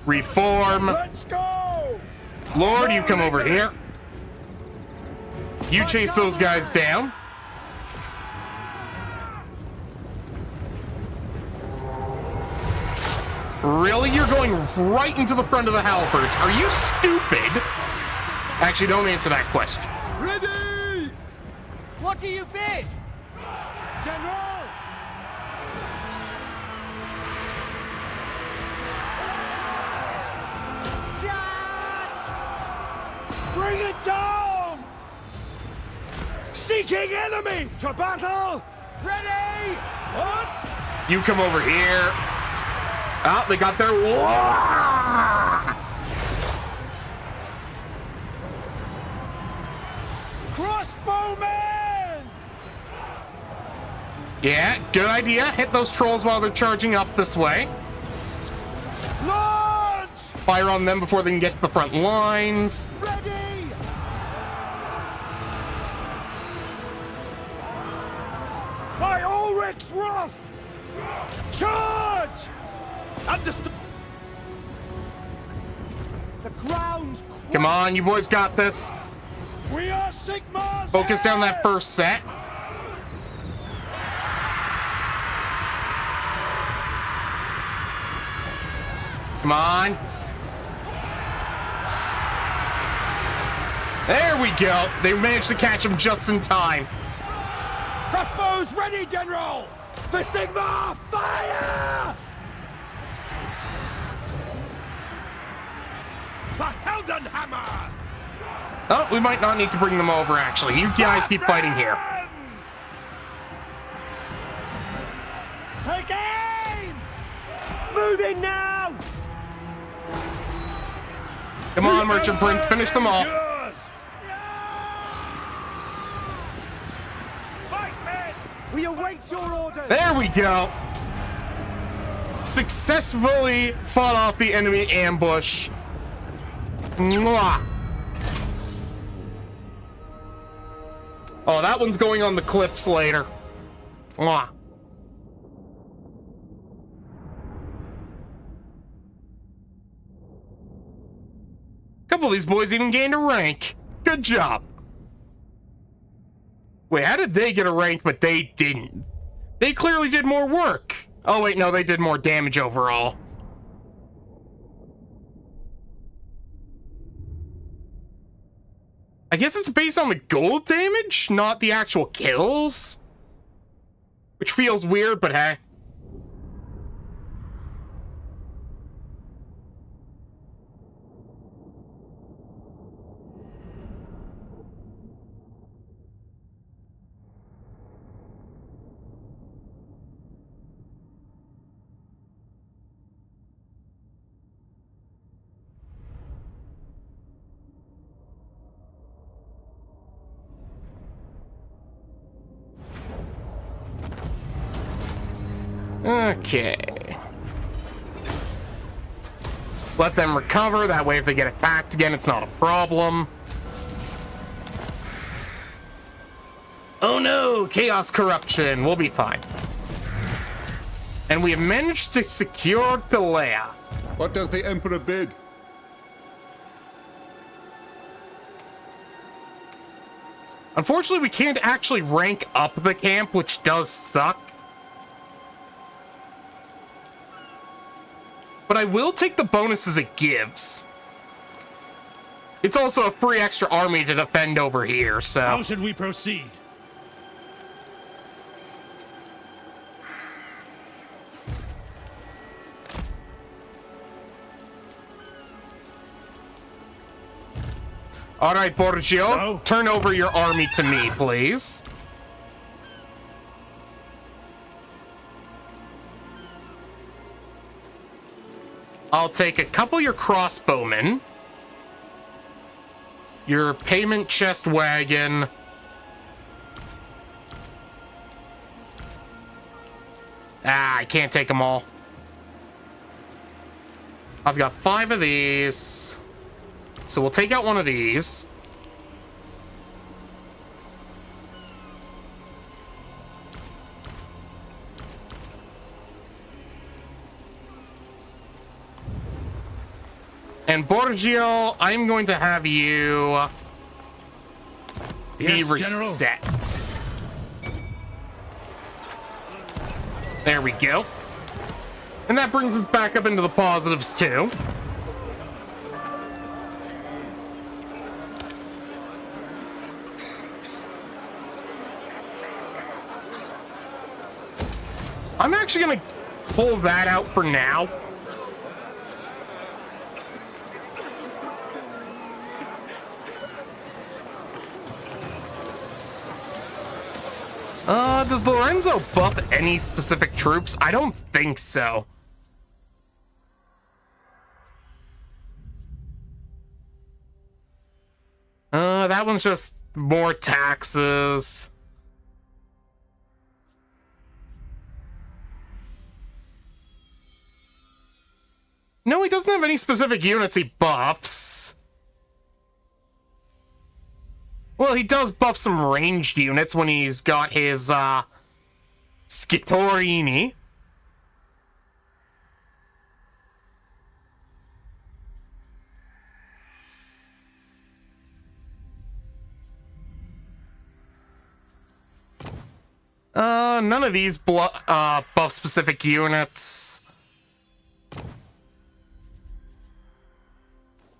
Speaker 1: Reform.
Speaker 7: Let's go!
Speaker 1: Lord, you come over here. You chase those guys down. Really? You're going right into the front of the halberds. Are you stupid? Actually, don't answer that question.
Speaker 7: Ready! What do you bid? General! Shout! Bring it down! Seeking enemy to battle! Ready! What?
Speaker 1: You come over here. Oh, they got their...
Speaker 7: Crossbowmen!
Speaker 1: Yeah, good idea. Hit those trolls while they're charging up this way.
Speaker 7: Launch!
Speaker 1: Fire on them before they can get to the front lines.
Speaker 7: Ready! By Ulrich's wrath! Charge! Understood. The ground's
Speaker 1: Come on, you boys got this.
Speaker 7: We are Sigmar's
Speaker 1: Focus down that
Speaker 7: heirs!
Speaker 1: first set. Come on. There we go. They managed to catch him just in time.
Speaker 7: Crossbows ready, General! For Sigmar, fire!
Speaker 5: For Heldenhammer!
Speaker 1: Oh, we might not need to bring them over, actually. You guys keep fighting here.
Speaker 7: Take aim! Moving now!
Speaker 1: Come on, Merchant Prince, finish them off.
Speaker 5: Yours! Fight, men!
Speaker 7: We await your orders!
Speaker 1: There we go. Successfully fought off the enemy ambush. Mwah. Oh, that one's going on the clips later. Mwah. A couple of these boys even gained a rank. Good job. Wait, how did they get a rank but they didn't? They clearly did more work. Oh wait, no, they did more damage overall. I guess it's based on the gold damage, not the actual kills. Which feels weird, but hey. Okay. Let them recover, that way if they get attacked again, it's not a problem. Oh no, chaos corruption, we'll be fine. And we have managed to secure Delea.
Speaker 2: What does the Emperor bid?
Speaker 1: Unfortunately, we can't actually rank up the camp, which does suck. But I will take the bonuses it gives. It's also a free extra army to defend over here, so...
Speaker 5: How should we proceed?
Speaker 1: All right, Borgio,
Speaker 5: So?
Speaker 1: turn over your army to me, please. I'll take a couple of your crossbowmen, your payment chest wagon, I can't take them all. I've got 5 of these, so we'll take out one of these. And Borgio, I'm going to have you be
Speaker 7: Yes,
Speaker 1: reset. There we go. And that brings us back up into the positives too. I'm actually gonna pull that out for now. Does Lorenzo buff any specific troops? I don't think so. That one's just more taxes. No, he doesn't have any specific units he buffs. Well, he does buff some ranged units when he's got his, Schitorini. None of these buff specific units.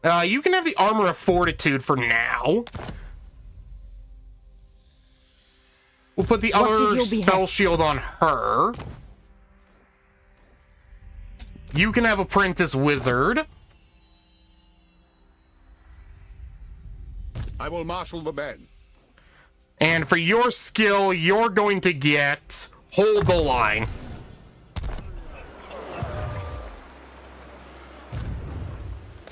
Speaker 1: You can have the Armor of Fortitude for now. We'll put the other spell shield on her. You can have Apprentice Wizard.
Speaker 2: I will marshal the men.
Speaker 1: And for your skill, you're going to get Hold the Line.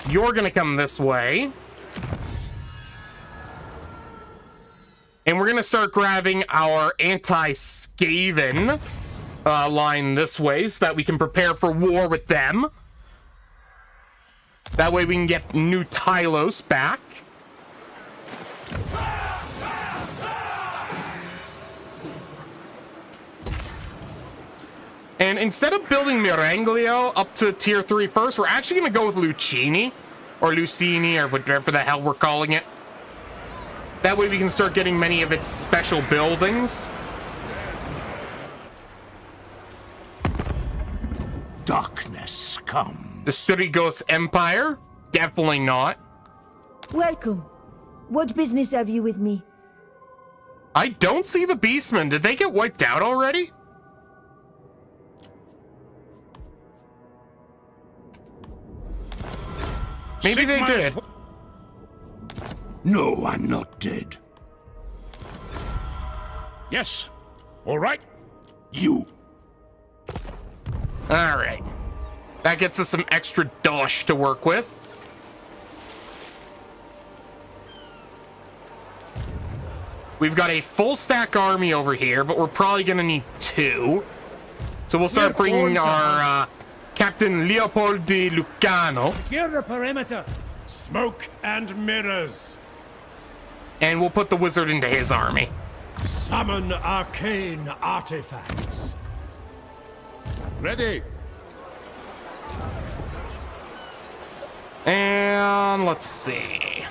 Speaker 1: You're gonna come this way. And we're gonna start grabbing our anti-Skaven line this way so that we can prepare for war with them. That way we can get New Tylos back. And instead of building Miranglio up to tier 3 first, we're actually going to go with Luccini, or Luccini, or whatever the hell we're calling it. That way we can start getting many of its special buildings.
Speaker 4: Darkness come.
Speaker 1: The Styrigos Empire? Definitely not.
Speaker 8: Welcome. What business have you with me?
Speaker 1: I don't see the Beastmen. Did they get wiped out already? Maybe they did.
Speaker 4: No, I'm not dead.
Speaker 5: Yes. All right.
Speaker 4: You.
Speaker 1: All right. That gets us some extra dosh to work with. We've got a full stack army over here, but we're probably going to need 2. So we'll start bringing our Captain Leopold de Lucano.
Speaker 7: Secure the perimeter.
Speaker 5: Smoke and mirrors.
Speaker 1: And we'll put the wizard into his army.
Speaker 5: Summon arcane artifacts.
Speaker 2: Ready.
Speaker 1: And let's see.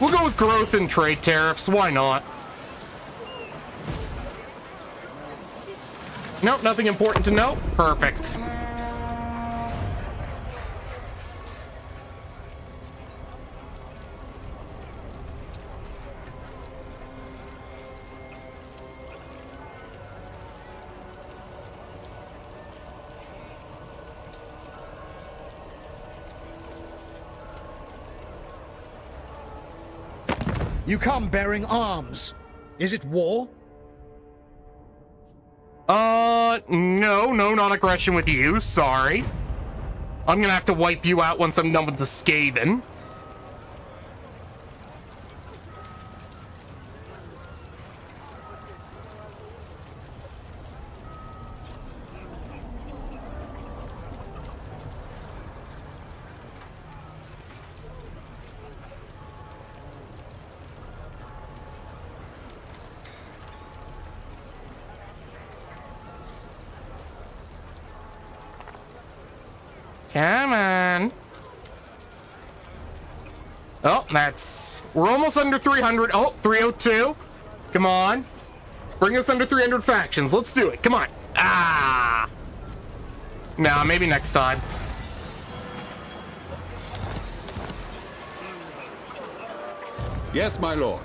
Speaker 1: We'll go with growth and trade tariffs. Why not? Nope, nothing important to note. Perfect.
Speaker 3: You come bearing arms. Is it war?
Speaker 1: No, not aggression with you. Sorry. I'm gonna have to wipe you out once I'm done with the Skaven. Come on. Oh, we're almost under 300. Oh, 302. Come on. Bring us under 300 factions. Let's do it. Come on. Ah. Nah, maybe next time.
Speaker 2: Yes, my lord.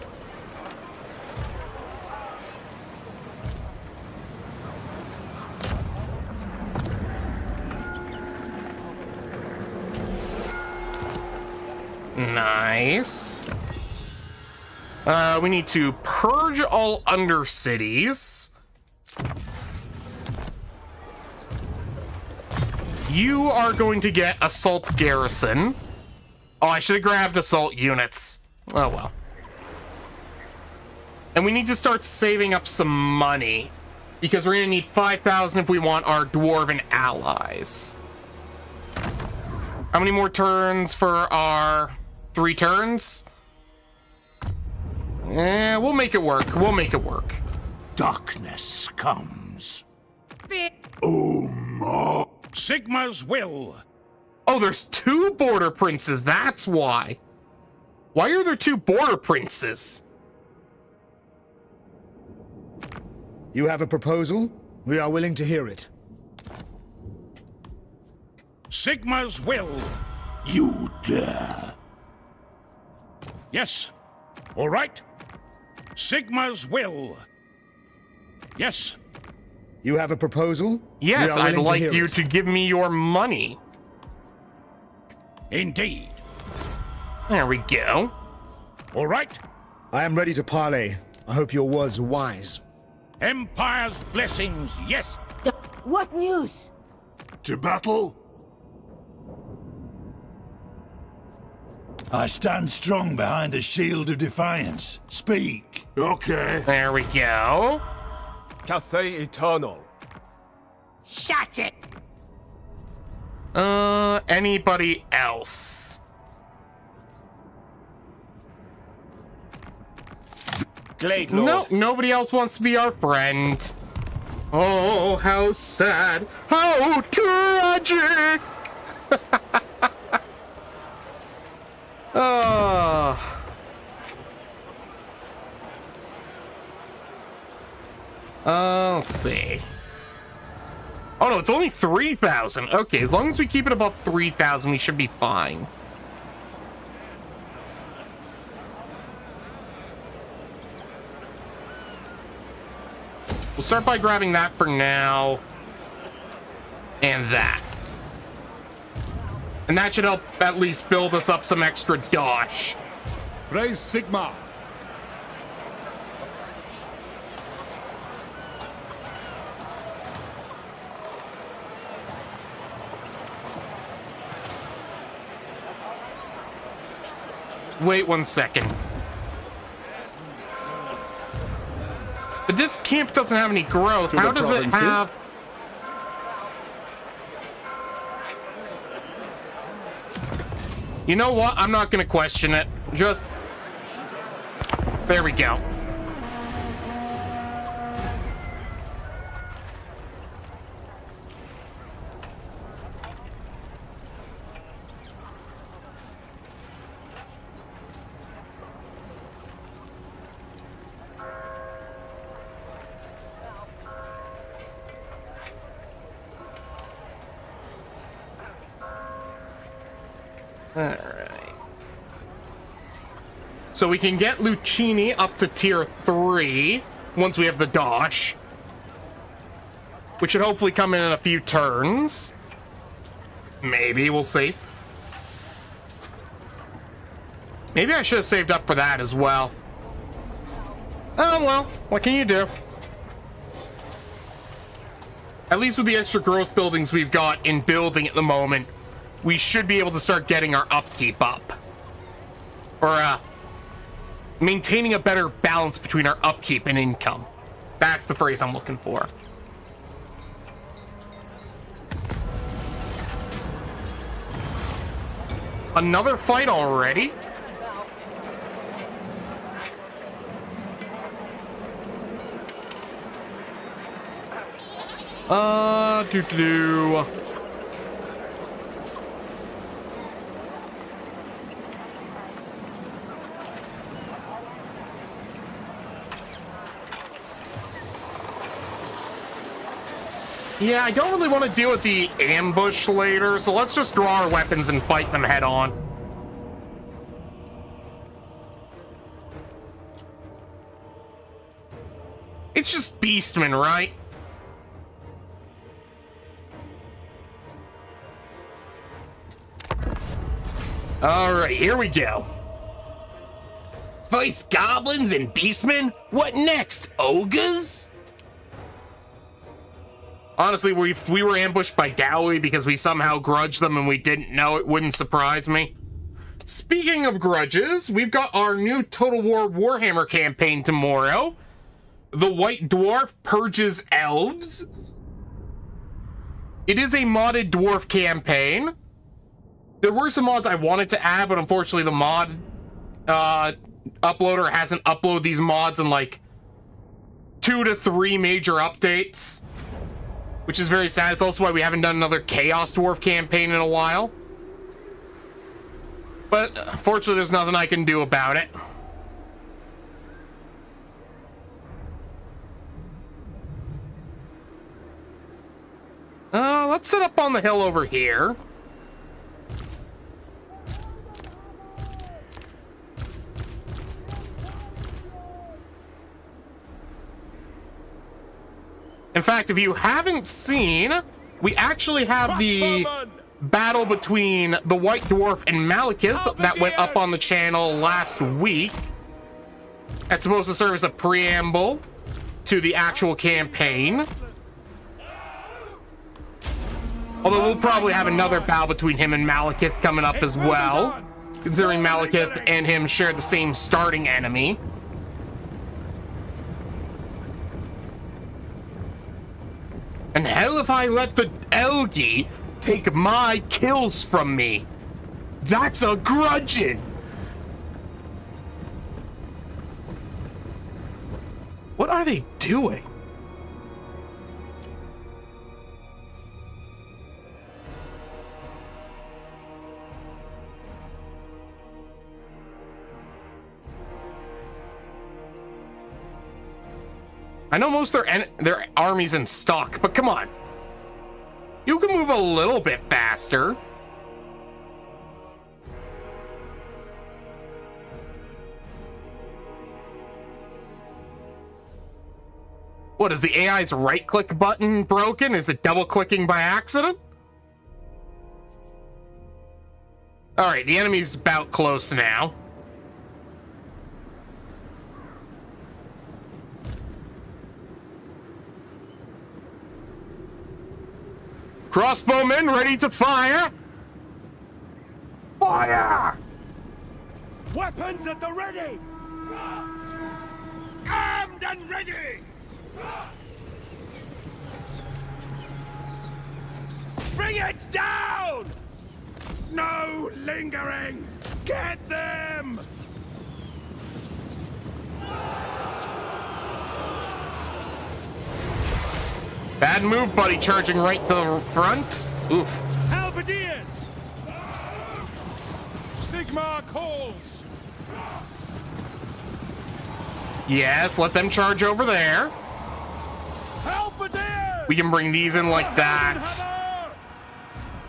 Speaker 1: Nice. We need to purge all undercities. You are going to get assault garrison. Oh, I should have grabbed assault units. Oh well. And we need to start saving up some money, because we're gonna need 5,000 if we want our dwarven allies. How many more turns for our 3 turns? We'll make it work. We'll make it work.
Speaker 4: Darkness comes.
Speaker 6: Fear.
Speaker 5: Sigma's will.
Speaker 1: Oh, there's 2 border princes. That's why. Why are there 2 border princes?
Speaker 3: You have a proposal? We are willing to hear it.
Speaker 5: Sigma's will.
Speaker 4: You dare.
Speaker 5: Yes. All right. Sigma's will. Yes.
Speaker 3: You have a proposal?
Speaker 1: Yes,
Speaker 3: We are
Speaker 1: I'd
Speaker 3: willing to
Speaker 1: like
Speaker 3: hear
Speaker 1: you
Speaker 3: it.
Speaker 1: to give me your money.
Speaker 5: Indeed.
Speaker 1: There we go.
Speaker 5: All right.
Speaker 3: I am ready to parley. I hope your words are wise.
Speaker 5: Empire's blessings, yes.
Speaker 8: What news?
Speaker 4: To battle?
Speaker 9: I stand strong behind the shield of defiance. Speak.
Speaker 4: Okay.
Speaker 1: There we go.
Speaker 10: Cathay Eternal.
Speaker 6: Shut it.
Speaker 1: Anybody else?
Speaker 10: Glade
Speaker 1: No,
Speaker 10: Lord.
Speaker 1: nobody else wants to be our friend. Oh, how sad. How tragic. Let's see. Oh no, it's only 3,000. Okay, as long as we keep it above 3,000, we should be fine. We'll start by grabbing that for now. And that. And that should help at least build us up some extra dosh.
Speaker 2: Praise Sigma.
Speaker 1: Wait 1 second. But this camp doesn't have any growth. How does it have... You know what? I'm not gonna question it. Just... There we go. Alright. So we can get Luccini up to tier 3 once we have the dosh. Which should hopefully come in a few turns. Maybe, we'll see. Maybe I should have saved up for that as well. Oh well, what can you do? At least with the extra growth buildings we've got in building at the moment, we should be able to start getting our upkeep up. Or, maintaining a better balance between our upkeep and income. That's the phrase I'm looking for. Another fight already? Doo-doo. Yeah, I don't really want to deal with the ambush later, so let's just draw our weapons and fight them head on. It's just beastmen, right? Alright, here we go. Face goblins and beastmen? What next, ogres? Honestly, if we were ambushed by Dowley because we somehow grudged them and we didn't know, it wouldn't surprise me. Speaking of grudges, we've got our new Total War Warhammer campaign tomorrow. The White Dwarf purges elves. It is a modded dwarf campaign. There were some mods I wanted to add, but unfortunately the mod uploader hasn't uploaded these mods in like 2 to 3 major updates, which is very sad. It's also why we haven't done another Chaos Dwarf campaign in a while. But unfortunately, there's nothing I can do about it. Let's set up on the hill over here. In fact, if you haven't seen, we actually have the battle between the White Dwarf and Malekith that went up on the channel last week. That's supposed to serve as a preamble to the actual campaign. Although we'll probably have another battle between him and Malekith coming up as well, considering Malekith and him share the same starting enemy. And hell if I let the Elgi take my kills from me. That's a grudging. What are they doing? I know most of their army's in stock, but come on. You can move a little bit faster. What, is the AI's right-click button broken? Is it double-clicking by accident? Alright, the enemy's about close now. Crossbowmen ready to fire! Fire!
Speaker 9: Weapons at the ready! Armed and ready! Bring it down! No lingering! Get them!
Speaker 1: Bad move, buddy, charging right to the front. Oof.
Speaker 9: Halberdiers! Sigmar calls!
Speaker 1: Yes, let them charge over there.
Speaker 9: Halberdiers!
Speaker 1: We can bring these in like that.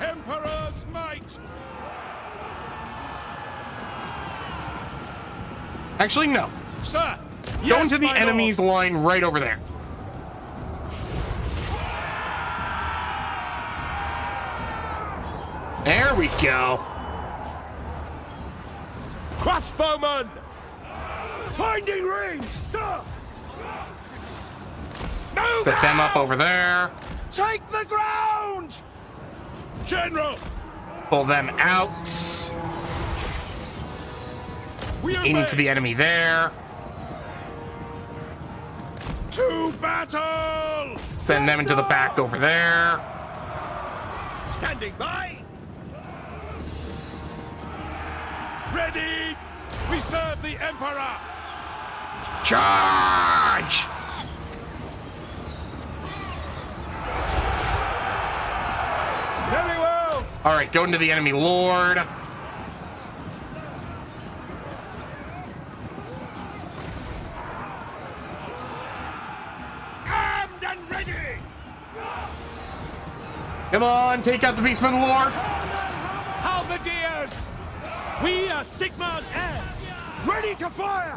Speaker 9: Emperor's might!
Speaker 1: Actually, no.
Speaker 9: Sir!
Speaker 1: Go into the enemy's line right over there. There we go.
Speaker 9: Crossbowman! Finding range, sir! Move
Speaker 1: Set them up
Speaker 9: out!
Speaker 1: over there.
Speaker 9: Take the ground! General!
Speaker 1: Pull them out.
Speaker 9: We
Speaker 1: Into the enemy there.
Speaker 9: To battle!
Speaker 1: Send them into the back over there.
Speaker 9: Standing by! Ready! We serve the Emperor!
Speaker 1: Charge!
Speaker 9: Very well!
Speaker 1: All right, go into the enemy lord.
Speaker 9: Armed and ready!
Speaker 1: Come on, take out the Beastman Lord.
Speaker 7: Halberdiers! We are Sigmar's heirs! Ready to fire!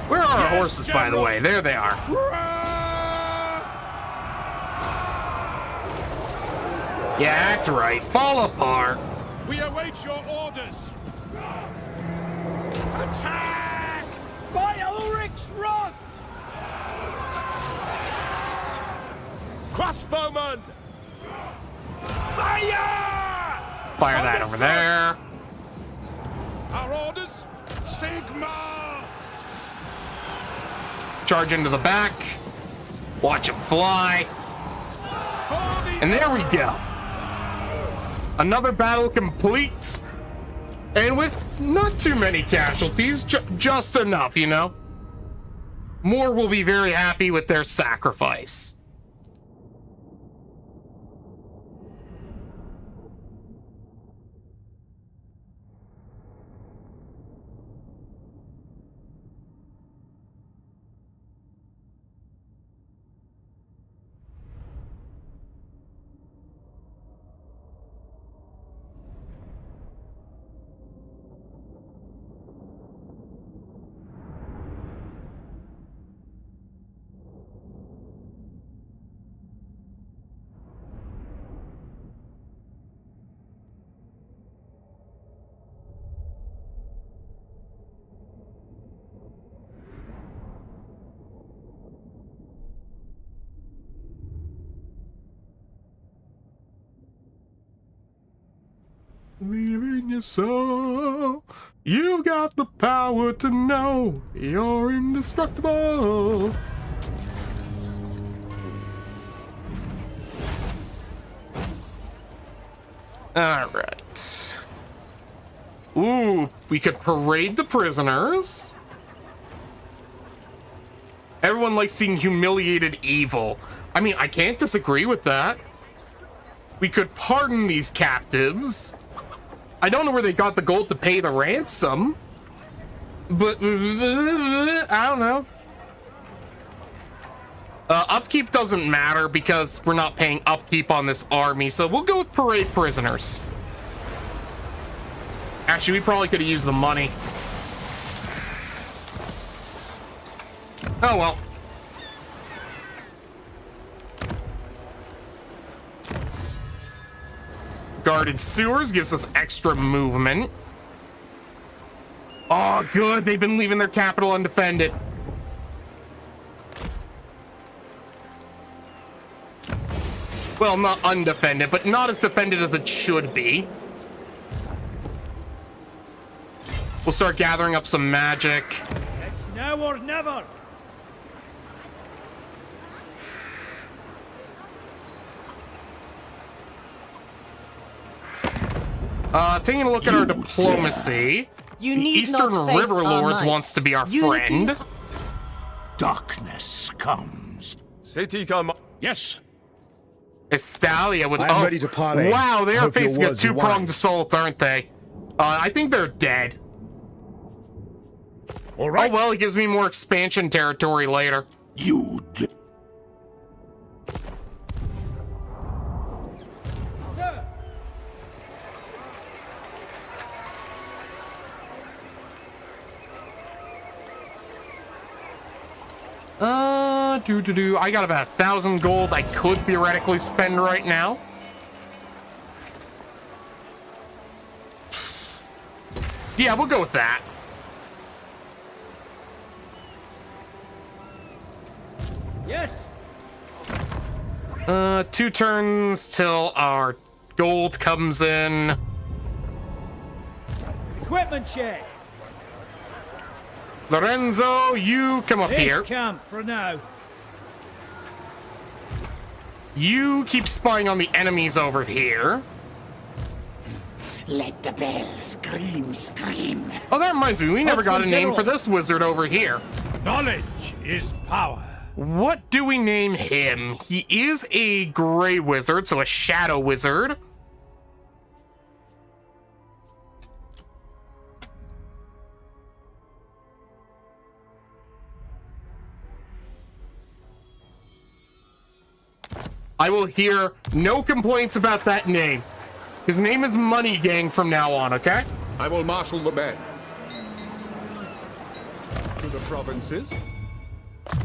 Speaker 1: Where are our horses, by the way? There they are. Yeah, that's right. Fall apart.
Speaker 5: We await your orders. Attack!
Speaker 7: By Ulrich's wrath!
Speaker 10: Crossbowman!
Speaker 5: Fire!
Speaker 1: Fire that over there.
Speaker 5: Our orders? Sigma!
Speaker 1: Charge into the back. Watch him fly. And there we go. Another battle complete. And with not too many casualties, just enough, you know? More will be very happy with their sacrifice. Believe in your soul. You've got the power to know you're indestructible. All right. Ooh, we could parade the prisoners. Everyone likes seeing humiliated evil. I mean, I can't disagree with that. We could pardon these captives. I don't know where they got the gold to pay the ransom, but I don't know. Upkeep doesn't matter because we're not paying upkeep on this army, so we'll go with parade prisoners. Actually, we probably could have used the money. Oh well. Guarded sewers gives us extra movement. Oh, good. They've been leaving their capital undefended. Well, not undefended, but not as defended as it should be. We'll start gathering up some magic.
Speaker 7: It's now or never!
Speaker 1: Taking a look at our diplomacy.
Speaker 6: You
Speaker 1: The
Speaker 6: need
Speaker 1: Eastern
Speaker 6: not face
Speaker 1: River
Speaker 6: our
Speaker 1: Lords
Speaker 6: might.
Speaker 1: wants to be our
Speaker 6: Unity-
Speaker 1: friend.
Speaker 4: Darkness comes.
Speaker 10: City come.
Speaker 5: Yes.
Speaker 1: Estalia would.
Speaker 3: I am ready to parley.
Speaker 1: Wow, they
Speaker 3: I
Speaker 1: are
Speaker 3: hope your
Speaker 1: facing a
Speaker 3: words are
Speaker 1: two-pronged
Speaker 3: wise.
Speaker 1: assault, aren't they? I think they're dead.
Speaker 5: All right.
Speaker 1: Oh well, it gives me more expansion territory later.
Speaker 4: You d-
Speaker 7: Sir!
Speaker 1: I got about 1,000 gold I could theoretically spend right now. Yeah, we'll go with that.
Speaker 7: Yes!
Speaker 1: 2 turns till our gold comes in.
Speaker 7: Equipment check!
Speaker 1: Lorenzo, you come up
Speaker 7: Base
Speaker 1: here.
Speaker 7: camp for now.
Speaker 1: You keep spying on the enemies over here.
Speaker 6: Let the bell scream, scream.
Speaker 1: Oh, that reminds me, we never got a
Speaker 7: Huntsman
Speaker 1: name
Speaker 7: General.
Speaker 1: for this wizard over here.
Speaker 5: Knowledge is power.
Speaker 1: What do we name him? He is a gray wizard, so a shadow wizard. I will hear no complaints about that name. His name is Money Gang from now on, okay?
Speaker 2: I will marshal the men. To the provinces.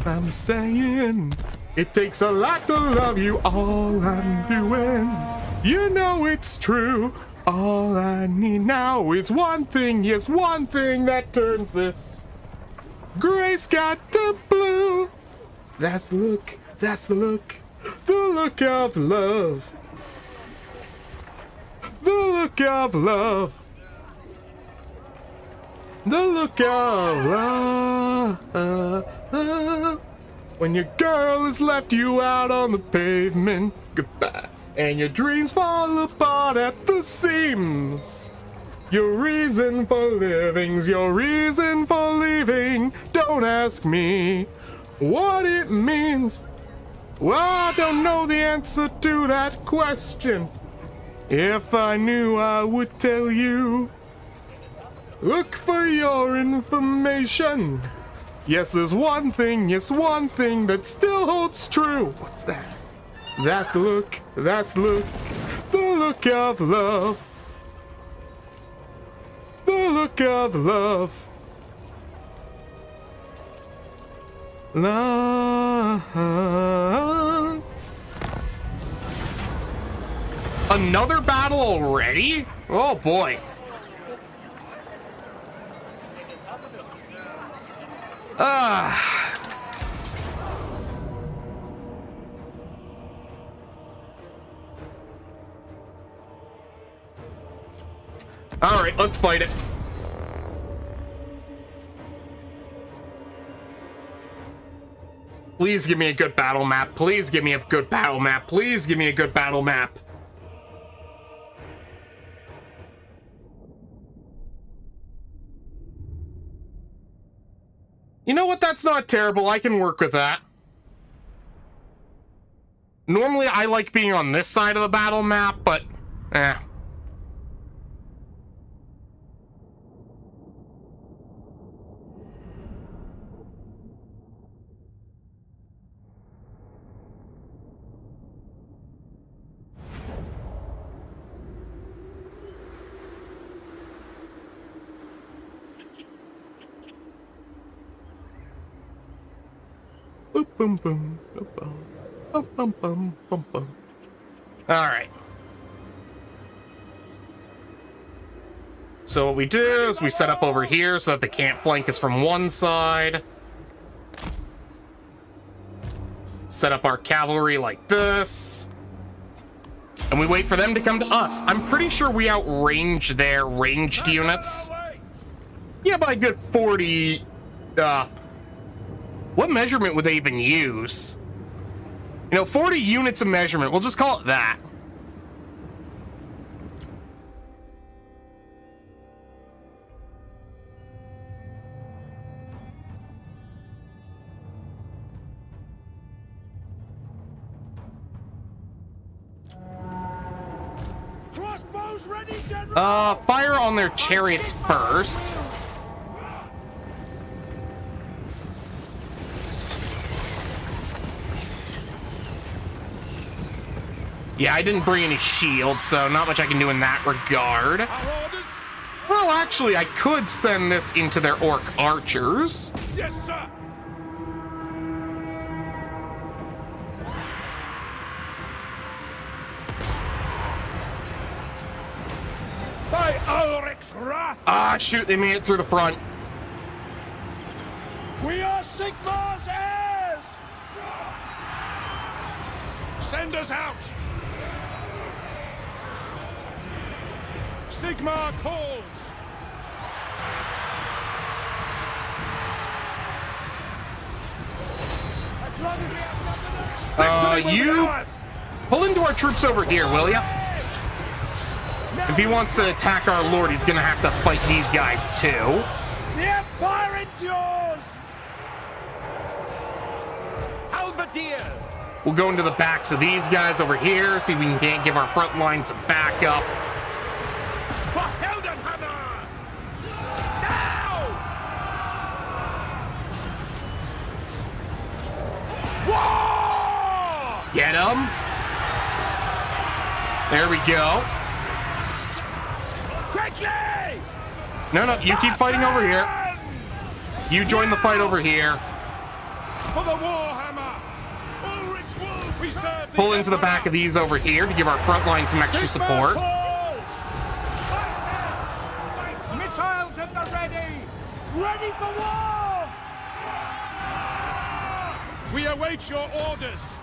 Speaker 1: I'm saying it takes a lot to love you. All I'm doing, you know it's true. All I need now is one thing, yes, one thing that turns this gray sky to blue. That's the look, that's the look of love. The look of love. The look of love. When your girl has left you out on the pavement, goodbye. And your dreams fall apart at the seams. Your reason for living's your reason for leaving. Don't ask me what it means. Well, I don't know the answer to that question. If I knew, I would tell you. Look for your information. Yes, there's one thing, yes, one thing that still holds true. What's that? That's the look, that's the look of love. The look of love. Love. Another battle already? Oh boy. All right, let's fight it. Please give me a good battle map. Please give me a good battle map. Please give me a good battle map. You know what? That's not terrible. I can work with that. Normally, I like being on this side of the battle map, but boom, boom, boom, boom, boom, boom, boom, boom, boom. All right. So what we do is we set up over here so that they can't flank us from one side. Set up our cavalry like this. And we wait for them to come to us. I'm pretty sure we outrange their ranged units. Yeah, by a good 40, what measurement would they even use? You know, 40 units of measurement. We'll just call it that.
Speaker 5: Crossbows ready, General!
Speaker 1: Fire on their chariots first. Yeah, I didn't bring any shields, so not much I can do in that regard. Well, actually, I could send this into their orc archers.
Speaker 5: Yes, sir! By Ulrich's wrath!
Speaker 1: Ah, shoot, they made it through the front.
Speaker 5: We are Sigmar's heirs! Send us out! Sigmar calls!
Speaker 1: You pull into our troops over here, will ya? If he wants to attack our lord, he's gonna have to fight these guys too.
Speaker 5: The Empire endures! Halberdiers!
Speaker 1: We'll go into the backs of these guys over here, see if we can give our front line some backup.
Speaker 5: For Heldenhammer! Now! War!
Speaker 1: Get him! There we go.
Speaker 5: Quickly!
Speaker 1: No, you keep fighting over here. You join the fight over here.
Speaker 5: For the Warhammer! Ulrich Wolf, we serve the
Speaker 1: Pull into the
Speaker 5: Emperor.
Speaker 1: back of these over here to give our front line some extra support.
Speaker 5: Missiles at the ready! Ready for war! We await your orders.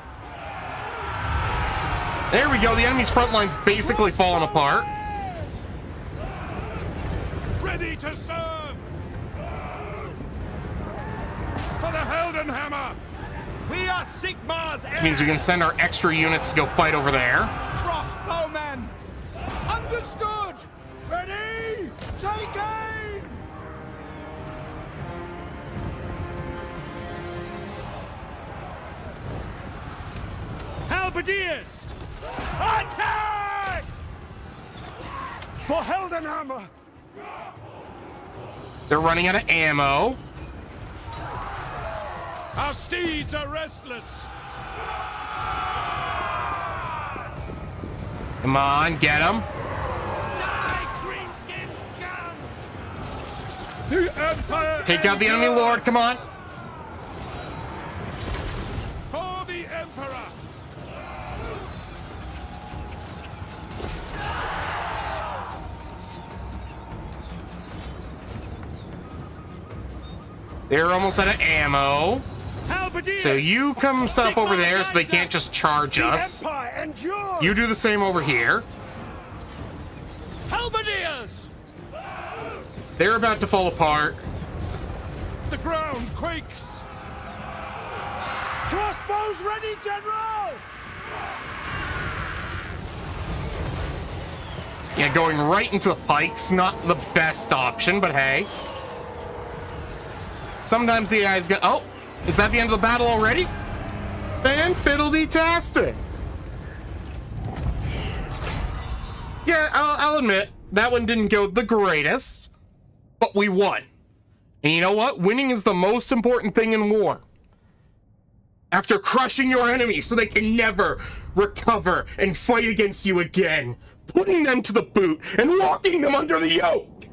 Speaker 1: There we go. The enemy's front line's basically falling apart.
Speaker 5: Ready to serve! For the Heldenhammer! We are Sigmar's heirs!
Speaker 1: Which means we can send our extra units to go fight over there.
Speaker 5: Crossbowmen! Understood! Ready! Take aim! Halberdiers! Attack! For Heldenhammer!
Speaker 1: They're running out of ammo.
Speaker 5: Our steeds are restless!
Speaker 1: Come on, get them.
Speaker 5: Die, greenskin scum! The Empire!
Speaker 1: Take out the enemy lord, come on.
Speaker 5: For the Emperor!
Speaker 1: They're almost out of ammo.
Speaker 5: Halberdiers!
Speaker 1: So you come set up over there so they can't just charge us.
Speaker 5: The Empire endures!
Speaker 1: You do the same over here.
Speaker 5: Halberdiers!
Speaker 1: They're about to fall apart.
Speaker 5: The ground quakes! Crossbows ready, General!
Speaker 1: Yeah, going right into the pikes, not the best option, but hey. Sometimes the AI's go. Oh, is that the end of the battle already? Fan fiddly-tastic. Yeah, I'll admit, that one didn't go the greatest, but we won. And you know what? Winning is the most important thing in war. After crushing your enemies so they can never recover and fight against you again, putting them to the boot and walking them under the yoke.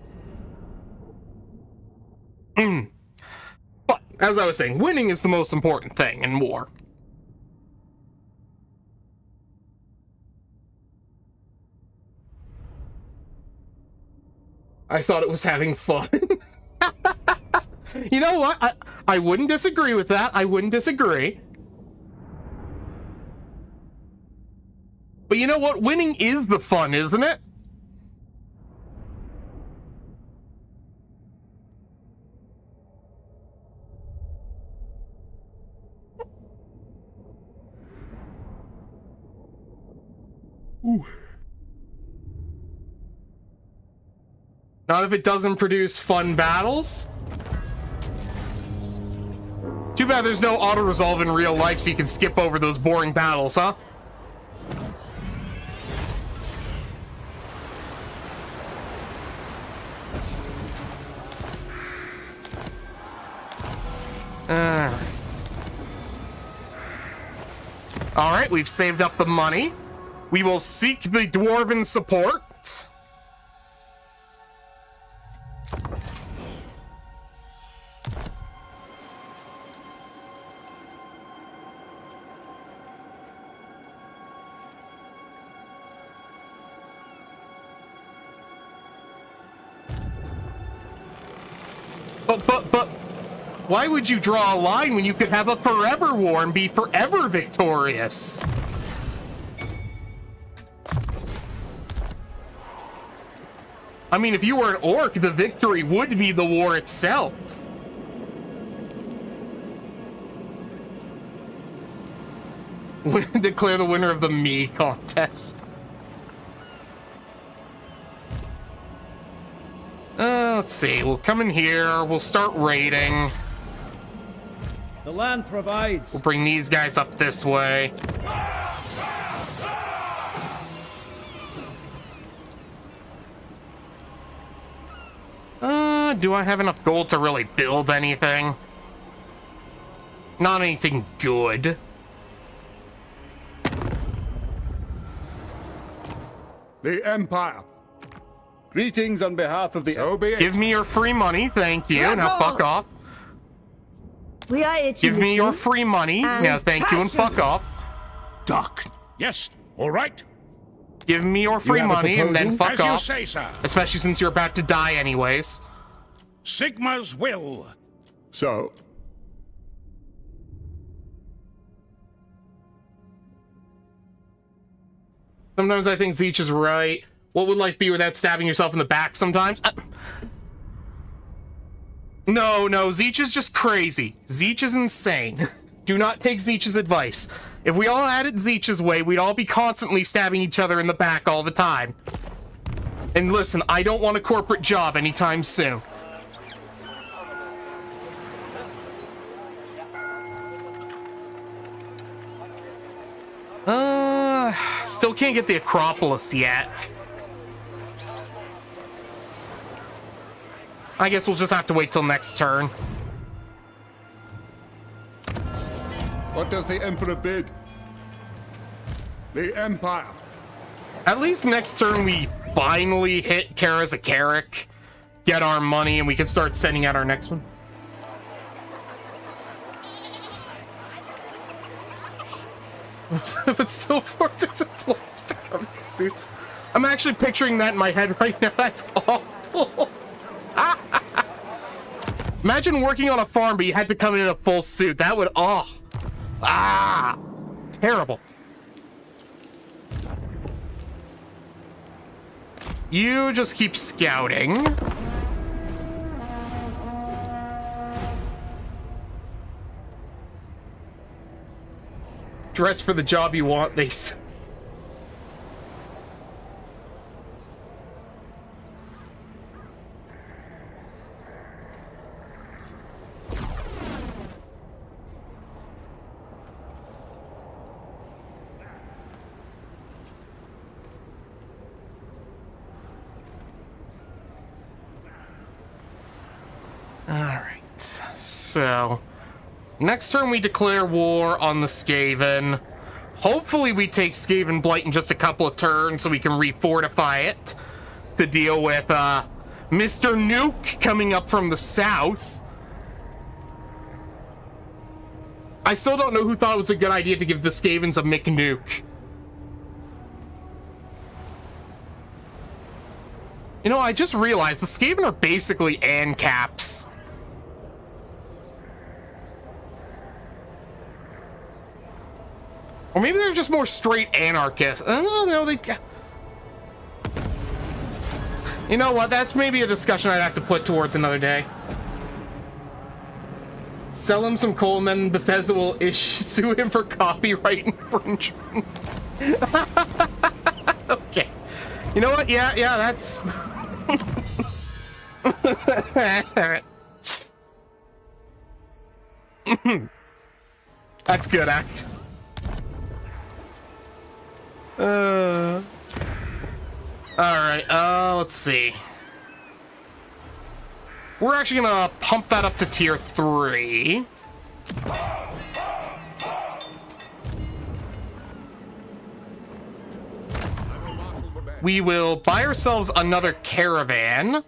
Speaker 1: But, as I was saying, winning is the most important thing in war. I thought it was having fun. You know what? I wouldn't disagree with that. I wouldn't disagree. But you know what? Winning is the fun, isn't it? Ooh. Not if it doesn't produce fun battles. Too bad there's no auto-resolve in real life so you can skip over those boring battles, huh? Alright, we've saved up the money. We will seek the dwarven support. But, why would you draw a line when you could have a forever war and be forever victorious? I mean, if you were an orc, the victory would be the war itself. Declare the winner of the me contest. Let's see, we'll come in here, we'll start raiding.
Speaker 7: The land provides.
Speaker 1: We'll bring these guys up this way. Do I have enough gold to really build anything? Not anything good.
Speaker 2: The Empire.
Speaker 5: Greetings on behalf of the...
Speaker 2: So be it.
Speaker 1: Give me your free money, thank you. Now fuck off.
Speaker 8: We are here to
Speaker 1: Give me your
Speaker 8: listen
Speaker 1: free money.
Speaker 8: and
Speaker 1: Now thank you and fuck
Speaker 8: passion.
Speaker 1: off.
Speaker 4: Doc.
Speaker 9: Yes, all right.
Speaker 1: Give me your free
Speaker 3: have a
Speaker 1: money and then
Speaker 3: proposal?
Speaker 1: fuck
Speaker 9: As you
Speaker 1: off.
Speaker 9: say, sir.
Speaker 1: Especially since you're about to die anyways.
Speaker 9: Sigma's will.
Speaker 2: So,
Speaker 1: Sometimes I think Zeech is right. What would life be without stabbing yourself in the back sometimes? No, Zeech is just crazy. Zeech is insane. Do not take Zeech's advice. If we all had it Zeech's way, we'd all be constantly stabbing each other in the back all the time. And listen, I don't want a corporate job anytime soon. Still can't get the Acropolis yet. I guess we'll just have to wait till next turn.
Speaker 2: what does the Emperor bid? The Empire.
Speaker 1: At least next turn we finally hit Kara's a Carrick, get our money, and we can start sending out our next one. But still vortex employees to come in suits. I'm actually picturing that in my head right now. That's awful. Imagine working on a farm, but you had to come in a full suit. That would, terrible. You just keep scouting. Dress for the job you want, they say. Alright, so next turn we declare war on the Skaven. Hopefully we take Skaven Blight in just a couple of turns so we can refortify it to deal with Mr. Nuke coming up from the south. I still don't know who thought it was a good idea to give the Skavens a McNuke. You know, I just realized the Skaven are basically ANCAPs. Or maybe they're just more straight anarchists. No, they... You know what? That's maybe a discussion I'd have to put towards another day. Sell him some coal and then Bethesda will sue him for copyright infringement. Okay. You know what? Yeah, that's... That's good, act. Alright, let's see. We're actually gonna pump that up to tier 3. We will buy ourselves another caravan.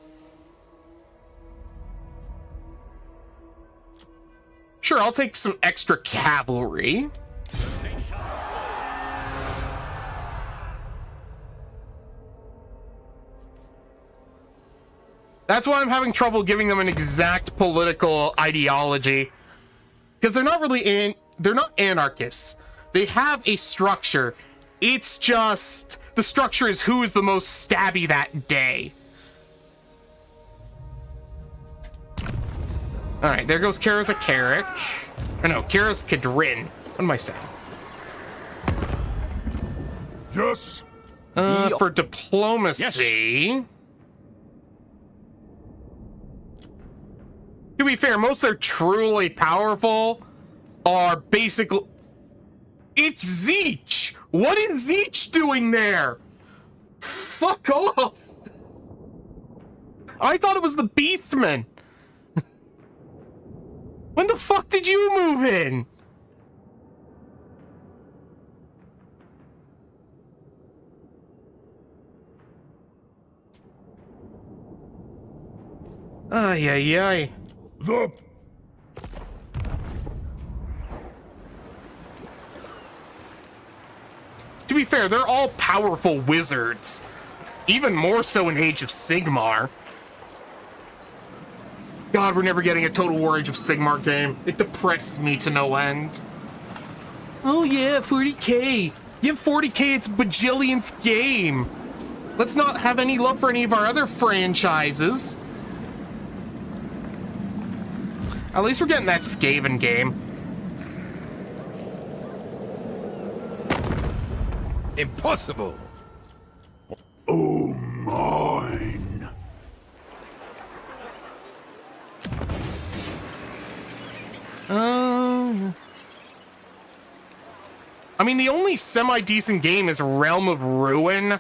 Speaker 1: Sure, I'll take some extra cavalry. That's why I'm having trouble giving them an exact political ideology. Because they're not really they're not anarchists. They have a structure. It's just the structure is who is the most stabby that day. Alright, there goes Kara's a Carrick. Or no, Kara's Kadrin. What am I saying?
Speaker 2: Yes.
Speaker 1: For diplomacy. Yes. To be fair, most that are truly powerful are basically... It's Zeech! What is Zeech doing there? Fuck off! I thought it was the Beastman. When the fuck did you move in? Ay, ay, ay.
Speaker 9: The
Speaker 1: To be fair, they're all powerful wizards. Even more so in Age of Sigmar. God, we're never getting a Total War Age of Sigmar game. It depresses me to no end. Oh yeah, 40k. Give 40k its bajillionth game. Let's not have any love for any of our other franchises. At least we're getting that Skaven game.
Speaker 9: impossible.
Speaker 4: Oh, mine.
Speaker 1: I mean, the only semi-decent game is Realm of Ruin,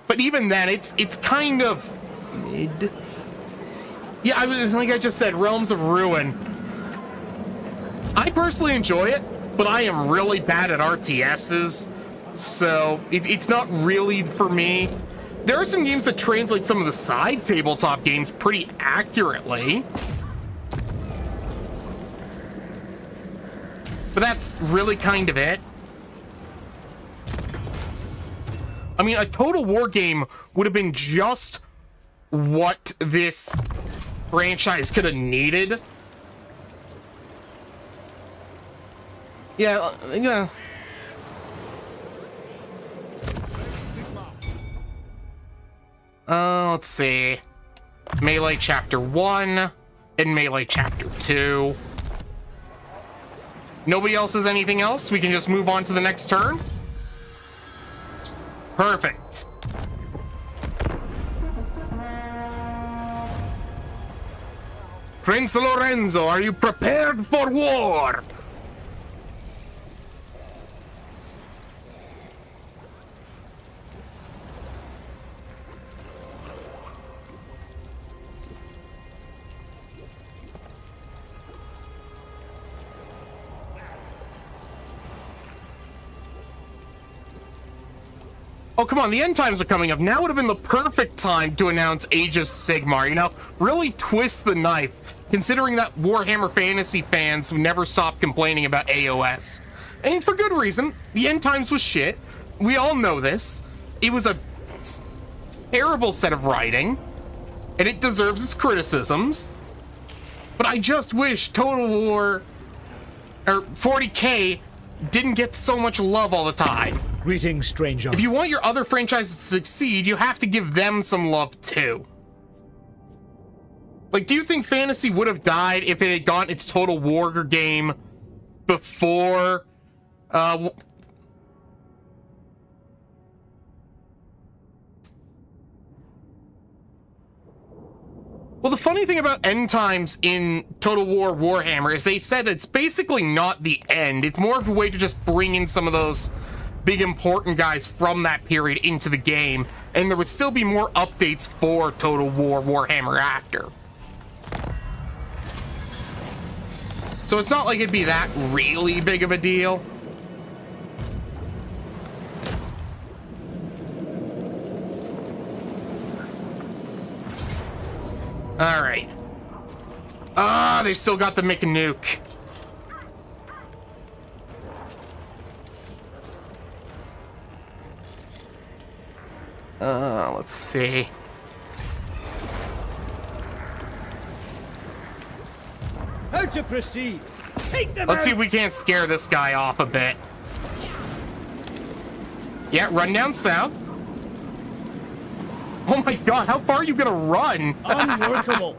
Speaker 1: but even then, it's kind of mid. Yeah, I was like I just said, Realms of Ruin. I personally enjoy it, but I am really bad at RTSs, so it's not really for me. There are some games that translate some of the side tabletop games pretty accurately. But that's really kind of it. I mean, a Total War game would have been just what this franchise could have needed. Yeah, yeah. Let's see. Melee Chapter 1 and Melee Chapter 2. Nobody else has anything else? We can just move on to the next turn? Perfect. Prince Lorenzo, are you prepared for war? Oh, come on, the end times are coming up. Now would have been the perfect time to announce Age of Sigmar, you know? Really twist the knife, considering that Warhammer Fantasy fans never stopped complaining about AOS. And for good reason. The end times was shit. We all know this. It was a terrible set of writing, and it deserves its criticisms. But I just wish Total War, or 40k, didn't get so much love all the time.
Speaker 3: Greetings, stranger.
Speaker 1: If you want your other franchises to succeed, you have to give them some love too. Like, do you think Fantasy would have died if it had gotten its Total War game before, Well, the funny thing about end times in Total War Warhammer is they said it's basically not the end. It's more of a way to just bring in some of those big important guys from that period into the game, and there would still be more updates for Total War Warhammer after. So it's not like it'd be that really big of a deal. All right. Ah, they still got the McNuke. Let's see.
Speaker 7: How to proceed? Take them
Speaker 1: Let's see
Speaker 7: out.
Speaker 1: if we can't scare this guy off a bit. Yeah, run down south. Oh my god, how far are you gonna run?
Speaker 7: Unworkable.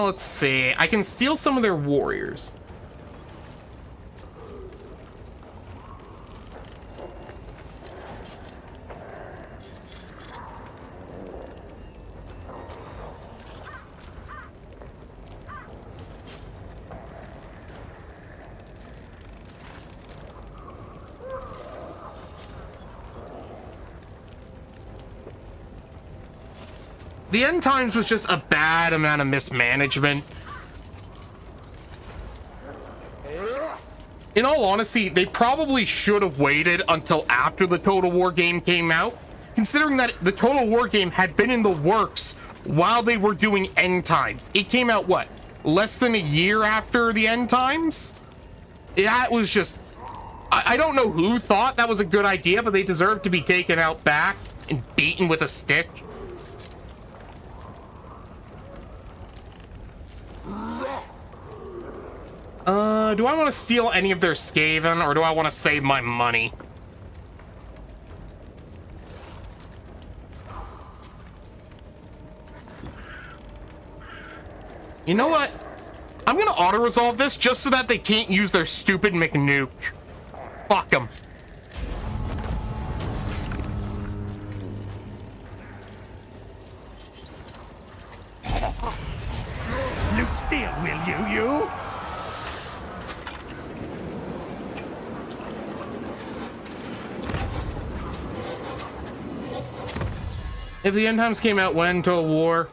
Speaker 1: Let's see. I can steal some of their warriors. The end times was just a bad amount of mismanagement. in all honesty, they probably should have waited until after the Total War game came out, considering that the Total War game had been in the works while they were doing End Times. It came out, what, less than a year after the End Times? That was just... I don't know who thought that was a good idea, but they deserve to be taken out back and beaten with a stick. Do I want to steal any of their Skaven, or do I want to save my money? You know what? I'm gonna auto-resolve this just so that they can't use their stupid McNuke. Fuck them.
Speaker 4: Luke Steel, will you?
Speaker 1: If the End Times came out when? Total War?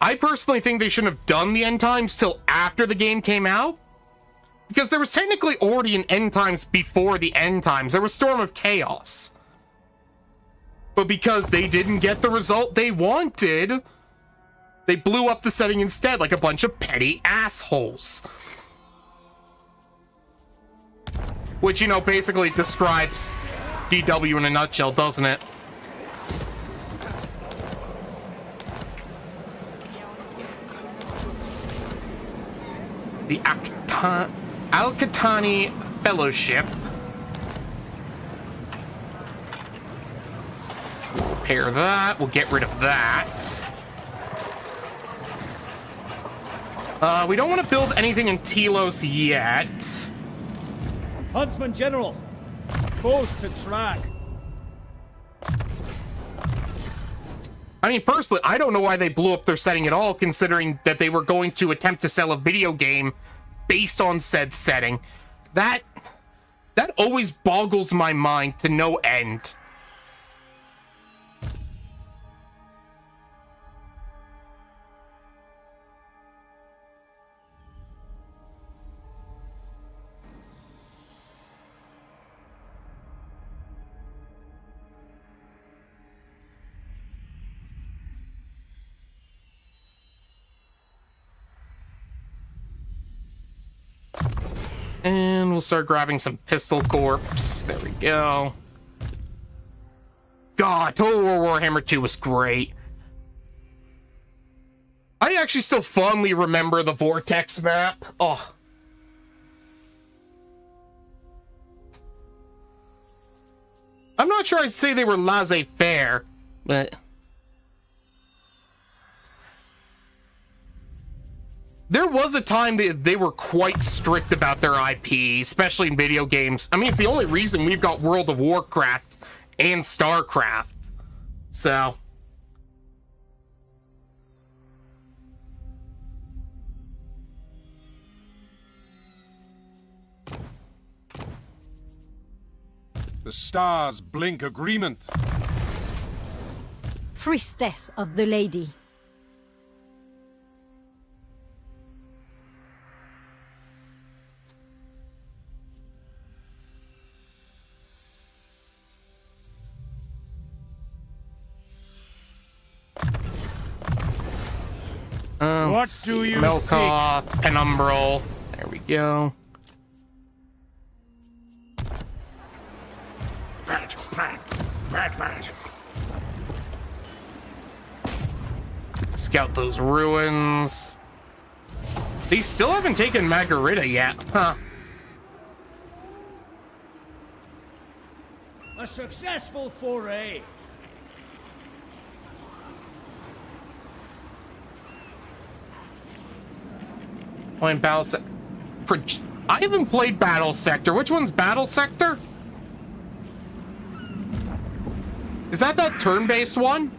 Speaker 1: I personally think they shouldn't have done the End Times till after the game came out, because there was technically already an End Times before the End Times. There was Storm of Chaos. But because they didn't get the result they wanted, they blew up the setting instead like a bunch of petty assholes. Which, you know, basically describes DW in a nutshell, doesn't it? The Al-Qatani Fellowship. Repair that. We'll get rid of that. We don't want to build anything in Telos yet.
Speaker 7: Huntsman General, foes to track.
Speaker 1: I mean, personally, I don't know why they blew up their setting at all, considering that they were going to attempt to sell a video game based on said setting. That always boggles my mind to no end. And we'll start grabbing some Pistol Corps. There we go. God, Total War Warhammer 2 was great. I actually still fondly remember the Vortex map. Oh. I'm not sure I'd say they were laissez-faire, but... there was a time that they were quite strict about their IP, especially in video games. I mean, it's the only reason we've got World of Warcraft and StarCraft. So...
Speaker 2: The stars blink agreement.
Speaker 8: Priestess of the Lady.
Speaker 7: What do you
Speaker 1: Melkoth, Penumbral. There we go.
Speaker 4: Bad.
Speaker 1: Scout those ruins. They still haven't taken Margarita yet, huh?
Speaker 7: A successful foray.
Speaker 1: Oh, in Battle Sector. I haven't played Battle Sector. Which one's Battle Sector? Is that turn-based one?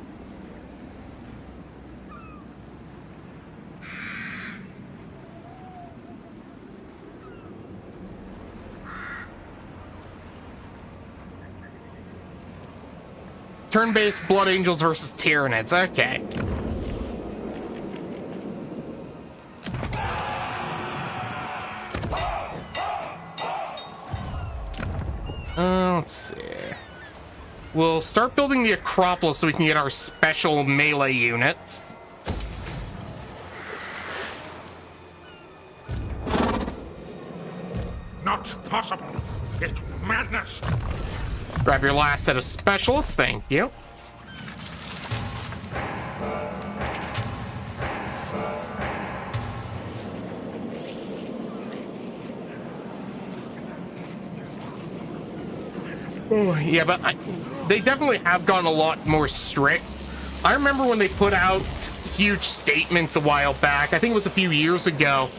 Speaker 1: Turn-based Blood Angels versus Tyranids. Okay. Let's see. We'll start building the Acropolis so we can get our special melee units.
Speaker 4: Not possible. It's madness.
Speaker 1: Grab your last set of specialists, thank you. Oh, yeah, but they definitely have gotten a lot more strict. I remember when they put out huge statements a while back, I think it was a few years ago,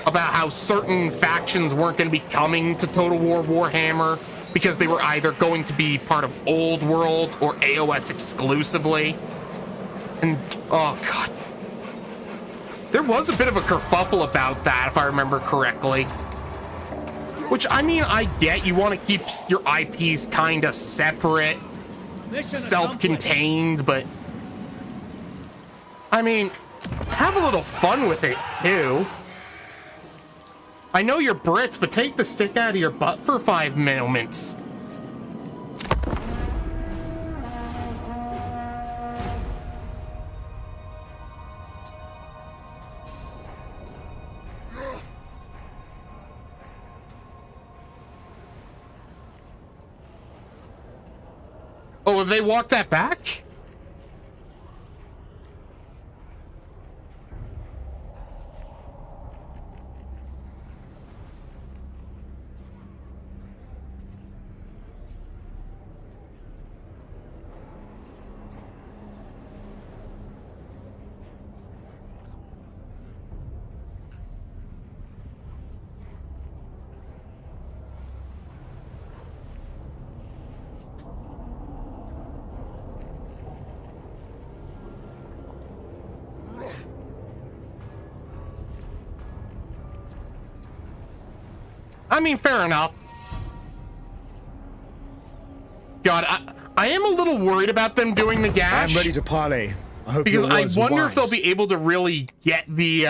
Speaker 1: about how certain factions weren't going to be coming to Total War Warhammer because they were either going to be part of Old World or AOS exclusively. And, oh god. There was a bit of a kerfuffle about that, if I remember correctly. Which, I mean, I get you want to keep your IPs kind of separate, self-contained, but... I mean, have a little fun with it, too. I know you're Brits, but take the stick out of your butt for 5 moments. Oh, have they walked that back? I mean, fair enough. God, I am a little worried about them doing the gash.
Speaker 3: I'm ready to parley. I hope
Speaker 1: because
Speaker 3: your
Speaker 1: I
Speaker 3: words are
Speaker 1: wonder
Speaker 3: wise.
Speaker 1: if they'll be able to really get the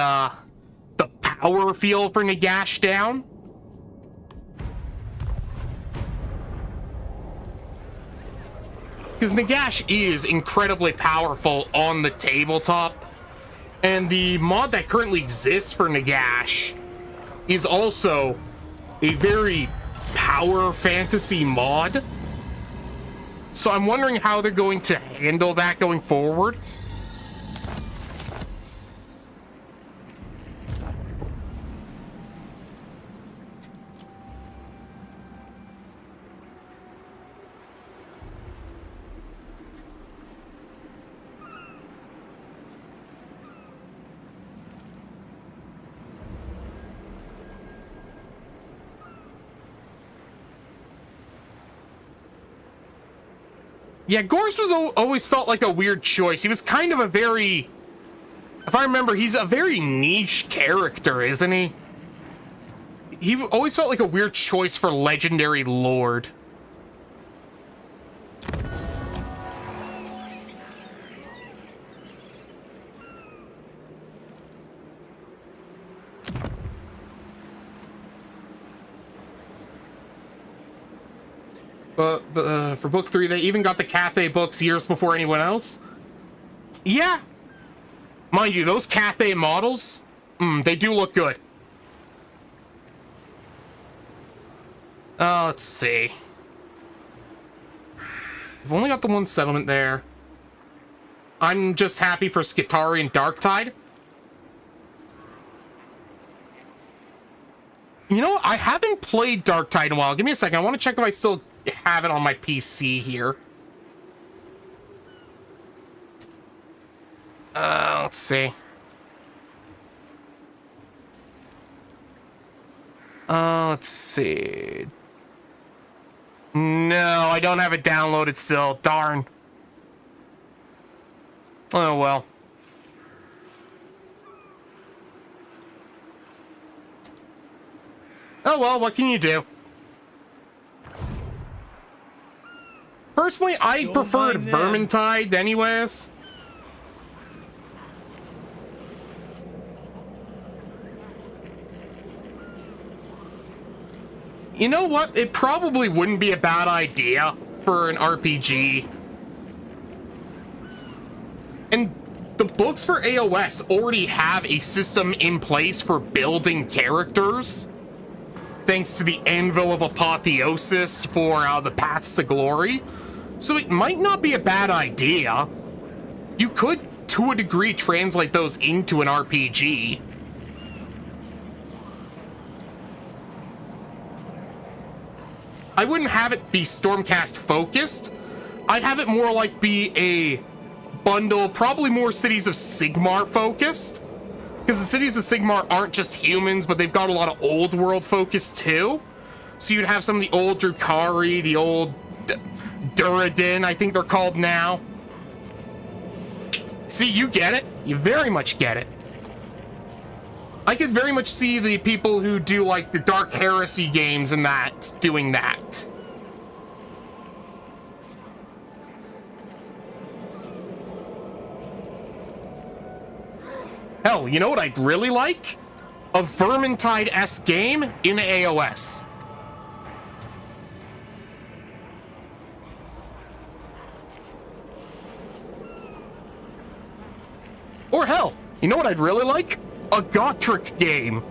Speaker 1: power feel for Nagash down. Because Nagash is incredibly powerful on the tabletop, and the mod that currently exists for Nagash is also a very power fantasy mod. So I'm wondering how they're going to handle that going forward. Yeah, Gorse was always felt like a weird choice. He was kind of a very, if I remember, he's a very niche character, isn't he? He always felt like a weird choice for Legendary Lord. For book 3, they even got the Cathay books years before anyone else. Yeah. Mind you, those Cathay models, they do look good. Let's see. We've only got the one settlement there. I'm just happy for Skitarii and Darktide. You know what? I haven't played Darktide in a while. Give me a second. I want to check if I still have it on my PC here. Let's see. Let's see. No, I don't have it downloaded still. Darn. Oh, well. Oh, well, what can you do? Personally, I preferred Vermintide anyways. You know what? It probably wouldn't be a bad idea for an RPG. And the books for AOS already have a system in place for building characters, thanks to the Anvil of Apotheosis for the Paths to Glory. So it might not be a bad idea. You could, to a degree, translate those into an RPG. I wouldn't have it be Stormcast focused. I'd have it more like be a bundle, probably more Cities of Sigmar focused. Because the Cities of Sigmar aren't just humans, but they've got a lot of old world focus too. So you'd have some of the old Drukhari, the old Duradin, I think they're called now. See, you get it. You very much get it. I could very much see the people who do like the Dark Heresy games and that doing that. Hell, you know what I'd really like? A Vermintide-esque game in AOS. Or hell, you know what I'd really like? A Gotrek game.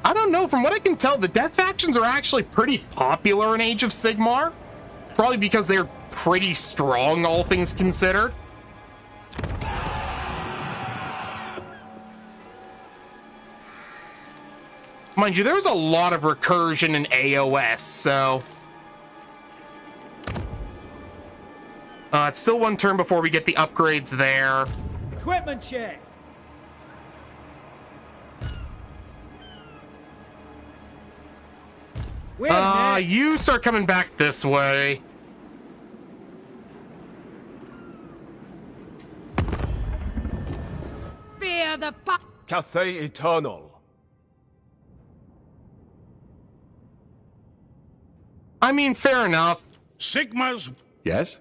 Speaker 1: I don't know, from what I can tell, the death factions are actually pretty popular in Age of Sigmar. Probably because they're pretty strong, all things considered. Mind you, there's a lot of recursion in AOS, so... it's still one turn before we get the upgrades there.
Speaker 7: Equipment check.
Speaker 1: You start coming back this way.
Speaker 6: Fear the
Speaker 10: Cathay Eternal.
Speaker 1: I mean, fair enough.
Speaker 9: Sigma's...
Speaker 2: Yes?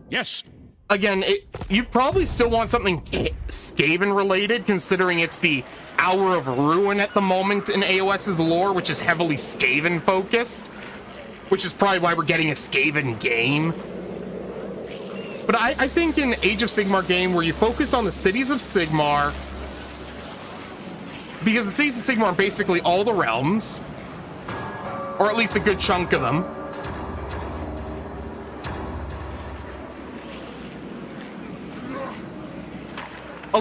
Speaker 9: Yes.
Speaker 1: Again, you probably still want something Skaven related, considering it's the Hour of Ruin at the moment in AOS's lore, which is heavily Skaven focused, which is probably why we're getting a Skaven game. But I think an Age of Sigmar game where you focus on the cities of Sigmar, because the cities of Sigmar are basically all the realms, or at least a good chunk of them. A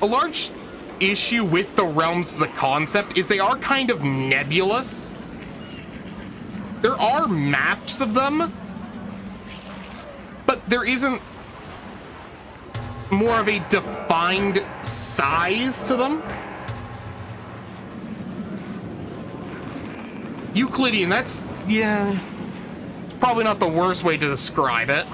Speaker 1: large issue with the realms as a concept is they are kind of nebulous. There are maps of them, but there isn't more of a defined size to them. Euclidean, that's, yeah, probably not the worst way to describe it.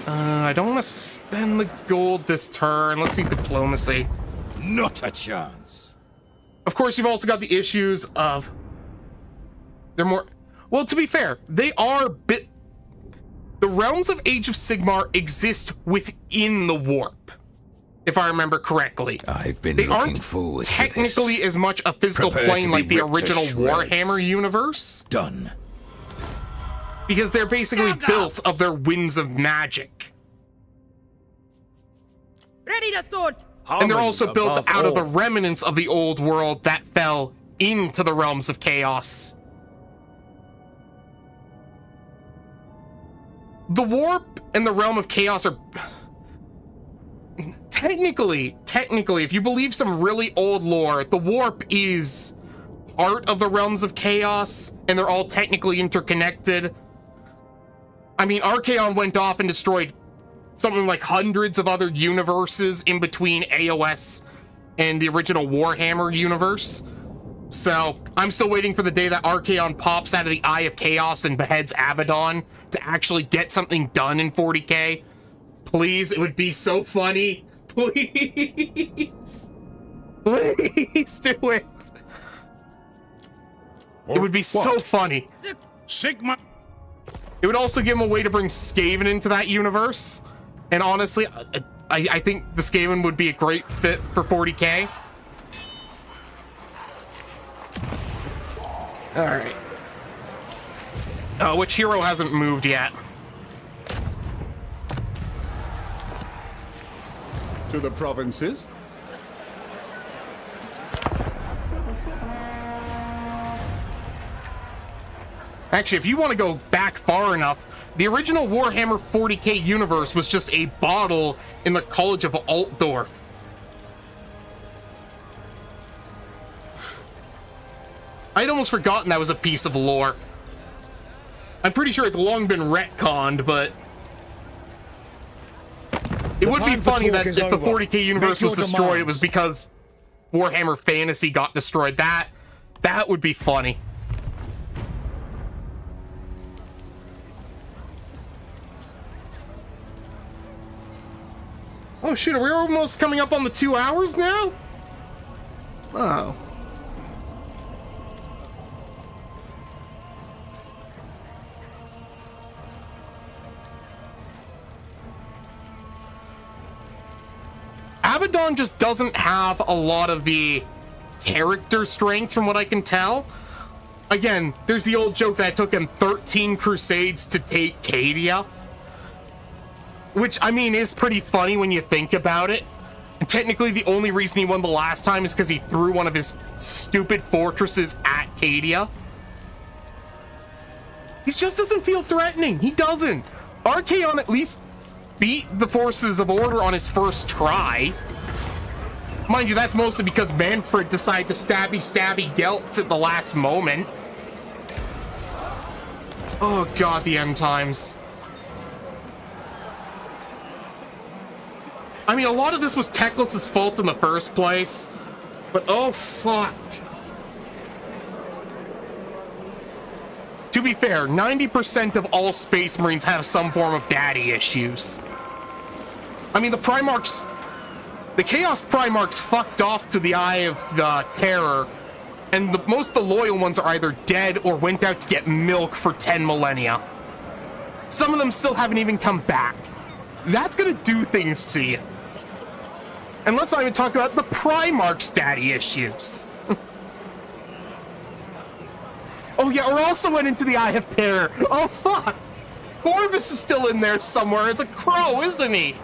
Speaker 1: I don't want to spend the gold this turn. Let's see diplomacy.
Speaker 9: Not a chance.
Speaker 1: Of course, you've also got the issues of... They're more... Well, to be fair, they are the realms of Age of Sigmar exist within the warp, if I remember correctly.
Speaker 9: I've been
Speaker 1: they
Speaker 9: looking
Speaker 1: aren't
Speaker 9: forward
Speaker 1: technically
Speaker 9: to this.
Speaker 1: as much a physical
Speaker 9: Prepare
Speaker 1: plane
Speaker 9: to
Speaker 1: like
Speaker 9: be
Speaker 1: the
Speaker 9: ripped to
Speaker 1: original
Speaker 9: shreds.
Speaker 1: Warhammer universe.
Speaker 9: Done.
Speaker 1: Because they're basically built of their winds of magic.
Speaker 6: Ready the sword.
Speaker 1: And they're also built
Speaker 10: above
Speaker 1: out of the
Speaker 10: all.
Speaker 1: remnants of the old world that fell into the realms of chaos. The warp and the realm of chaos are... Technically, if you believe some really old lore, the warp is part of the realms of chaos, and they're all technically interconnected. I mean, Archaon went off and destroyed something like hundreds of other universes in between AOS and the original Warhammer universe. So, I'm still waiting for the day that Archaon pops out of the Eye of Chaos and beheads Abaddon to actually get something done in 40k. Please, it would be so funny. Please. Please do it. It would be so funny.
Speaker 5: Sigma.
Speaker 1: It would also give him a way to bring Skaven into that universe. And honestly, I think the Skaven would be a great fit for 40k. All right. Which hero hasn't moved yet?
Speaker 2: To the provinces.
Speaker 1: Actually, if you want to go back far enough, the original Warhammer 40k universe was just a bottle in the College of Altdorf. I'd almost forgotten that was a piece of lore. I'm pretty sure it's long been retconned, but it would be funny that if the 40k universe was destroyed, it was because Warhammer Fantasy got destroyed. That would be funny. Oh shoot, are we almost coming up on the 2 hours now? Oh. Abaddon just doesn't have a lot of the character strength from what I can tell. Again, there's the old joke that it took him 13 crusades to take Cadia. Which, I mean, is pretty funny when you think about it. And technically, the only reason he won the last time is because he threw one of his stupid fortresses at Cadia. He just doesn't feel threatening. He doesn't. Archaon at least beat the forces of order on his first try. Mind you, that's mostly because Manfred decided to stabby Gelt at the last moment. Oh god, the end times. I mean, a lot of this was Teclis's fault in the first place, but oh fuck. To be fair, 90% of all Space Marines have some form of daddy issues. I mean, the Primarchs, the Chaos Primarchs fucked off to the Eye of Terror, and most of the loyal ones are either dead or went out to get milk for 10 millennia. Some of them still haven't even come back. That's gonna do things to you. And let's not even talk about the Primarch's daddy issues. Oh yeah, or also went into the Eye of Terror. Oh fuck! Corvus is still in there somewhere. It's a crow, isn't he?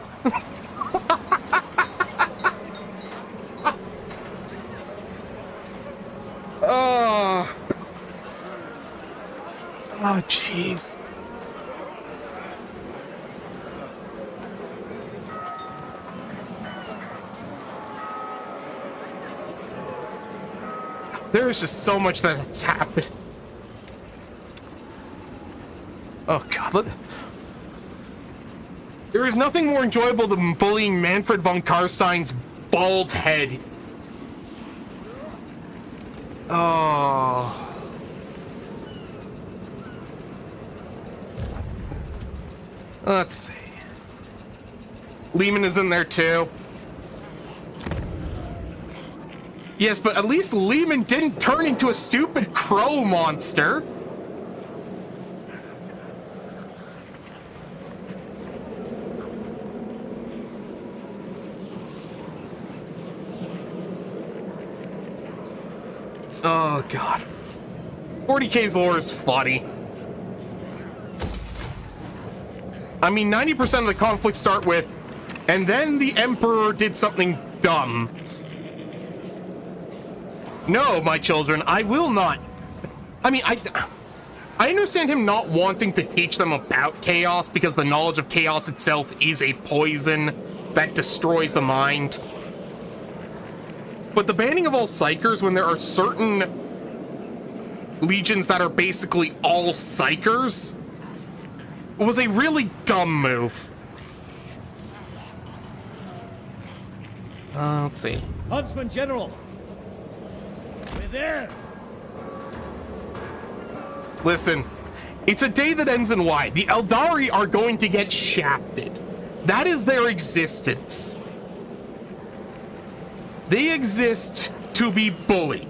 Speaker 1: Oh, jeez. There is just so much that has happened. Oh god, there is nothing more enjoyable than bullying Manfred von Karstein's bald head. Oh. Let's see. Lehman is in there too. Yes, but at least Lehman didn't turn into a stupid crow monster. Oh, God. 40k's lore is funny. I mean, 90% of the conflicts start with, and then the Emperor did something dumb. No, my children, I will not. I mean, I understand him not wanting to teach them about chaos because the knowledge of chaos itself is a poison that destroys the mind. But the banning of all Psykers when there are certain legions that are basically all Psykers was a really dumb move. Let's see.
Speaker 7: Huntsman General! We're there!
Speaker 1: Listen, it's a day that ends in Y. The Eldari are going to get shafted. That is their existence. They exist to be bullied.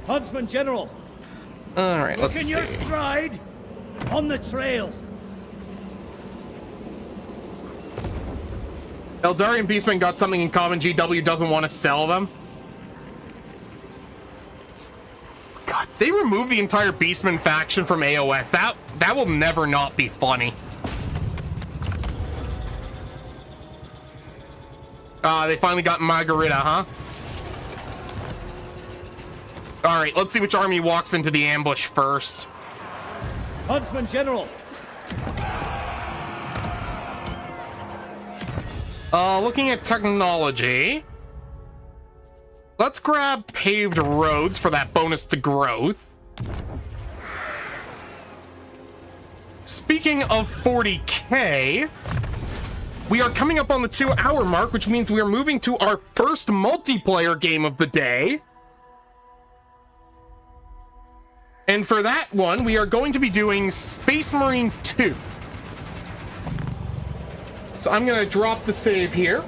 Speaker 7: Huntsman General,
Speaker 1: All right, let's
Speaker 7: in
Speaker 1: see.
Speaker 7: your stride. On the trail.
Speaker 1: Eldari and Beastman got something in common. GW doesn't want to sell them. God, they removed the entire Beastman faction from AOS. That will never not be funny. They finally got Margarita, huh? All right, let's see which army walks into the ambush first.
Speaker 7: Huntsman General.
Speaker 1: Looking at technology, let's grab paved roads for that bonus to growth. Speaking of 40k, we are coming up on the 2-hour mark, which means we are moving to our first multiplayer game of the day. And for that one, we are going to be doing Space Marine 2. So I'm going to drop the save here.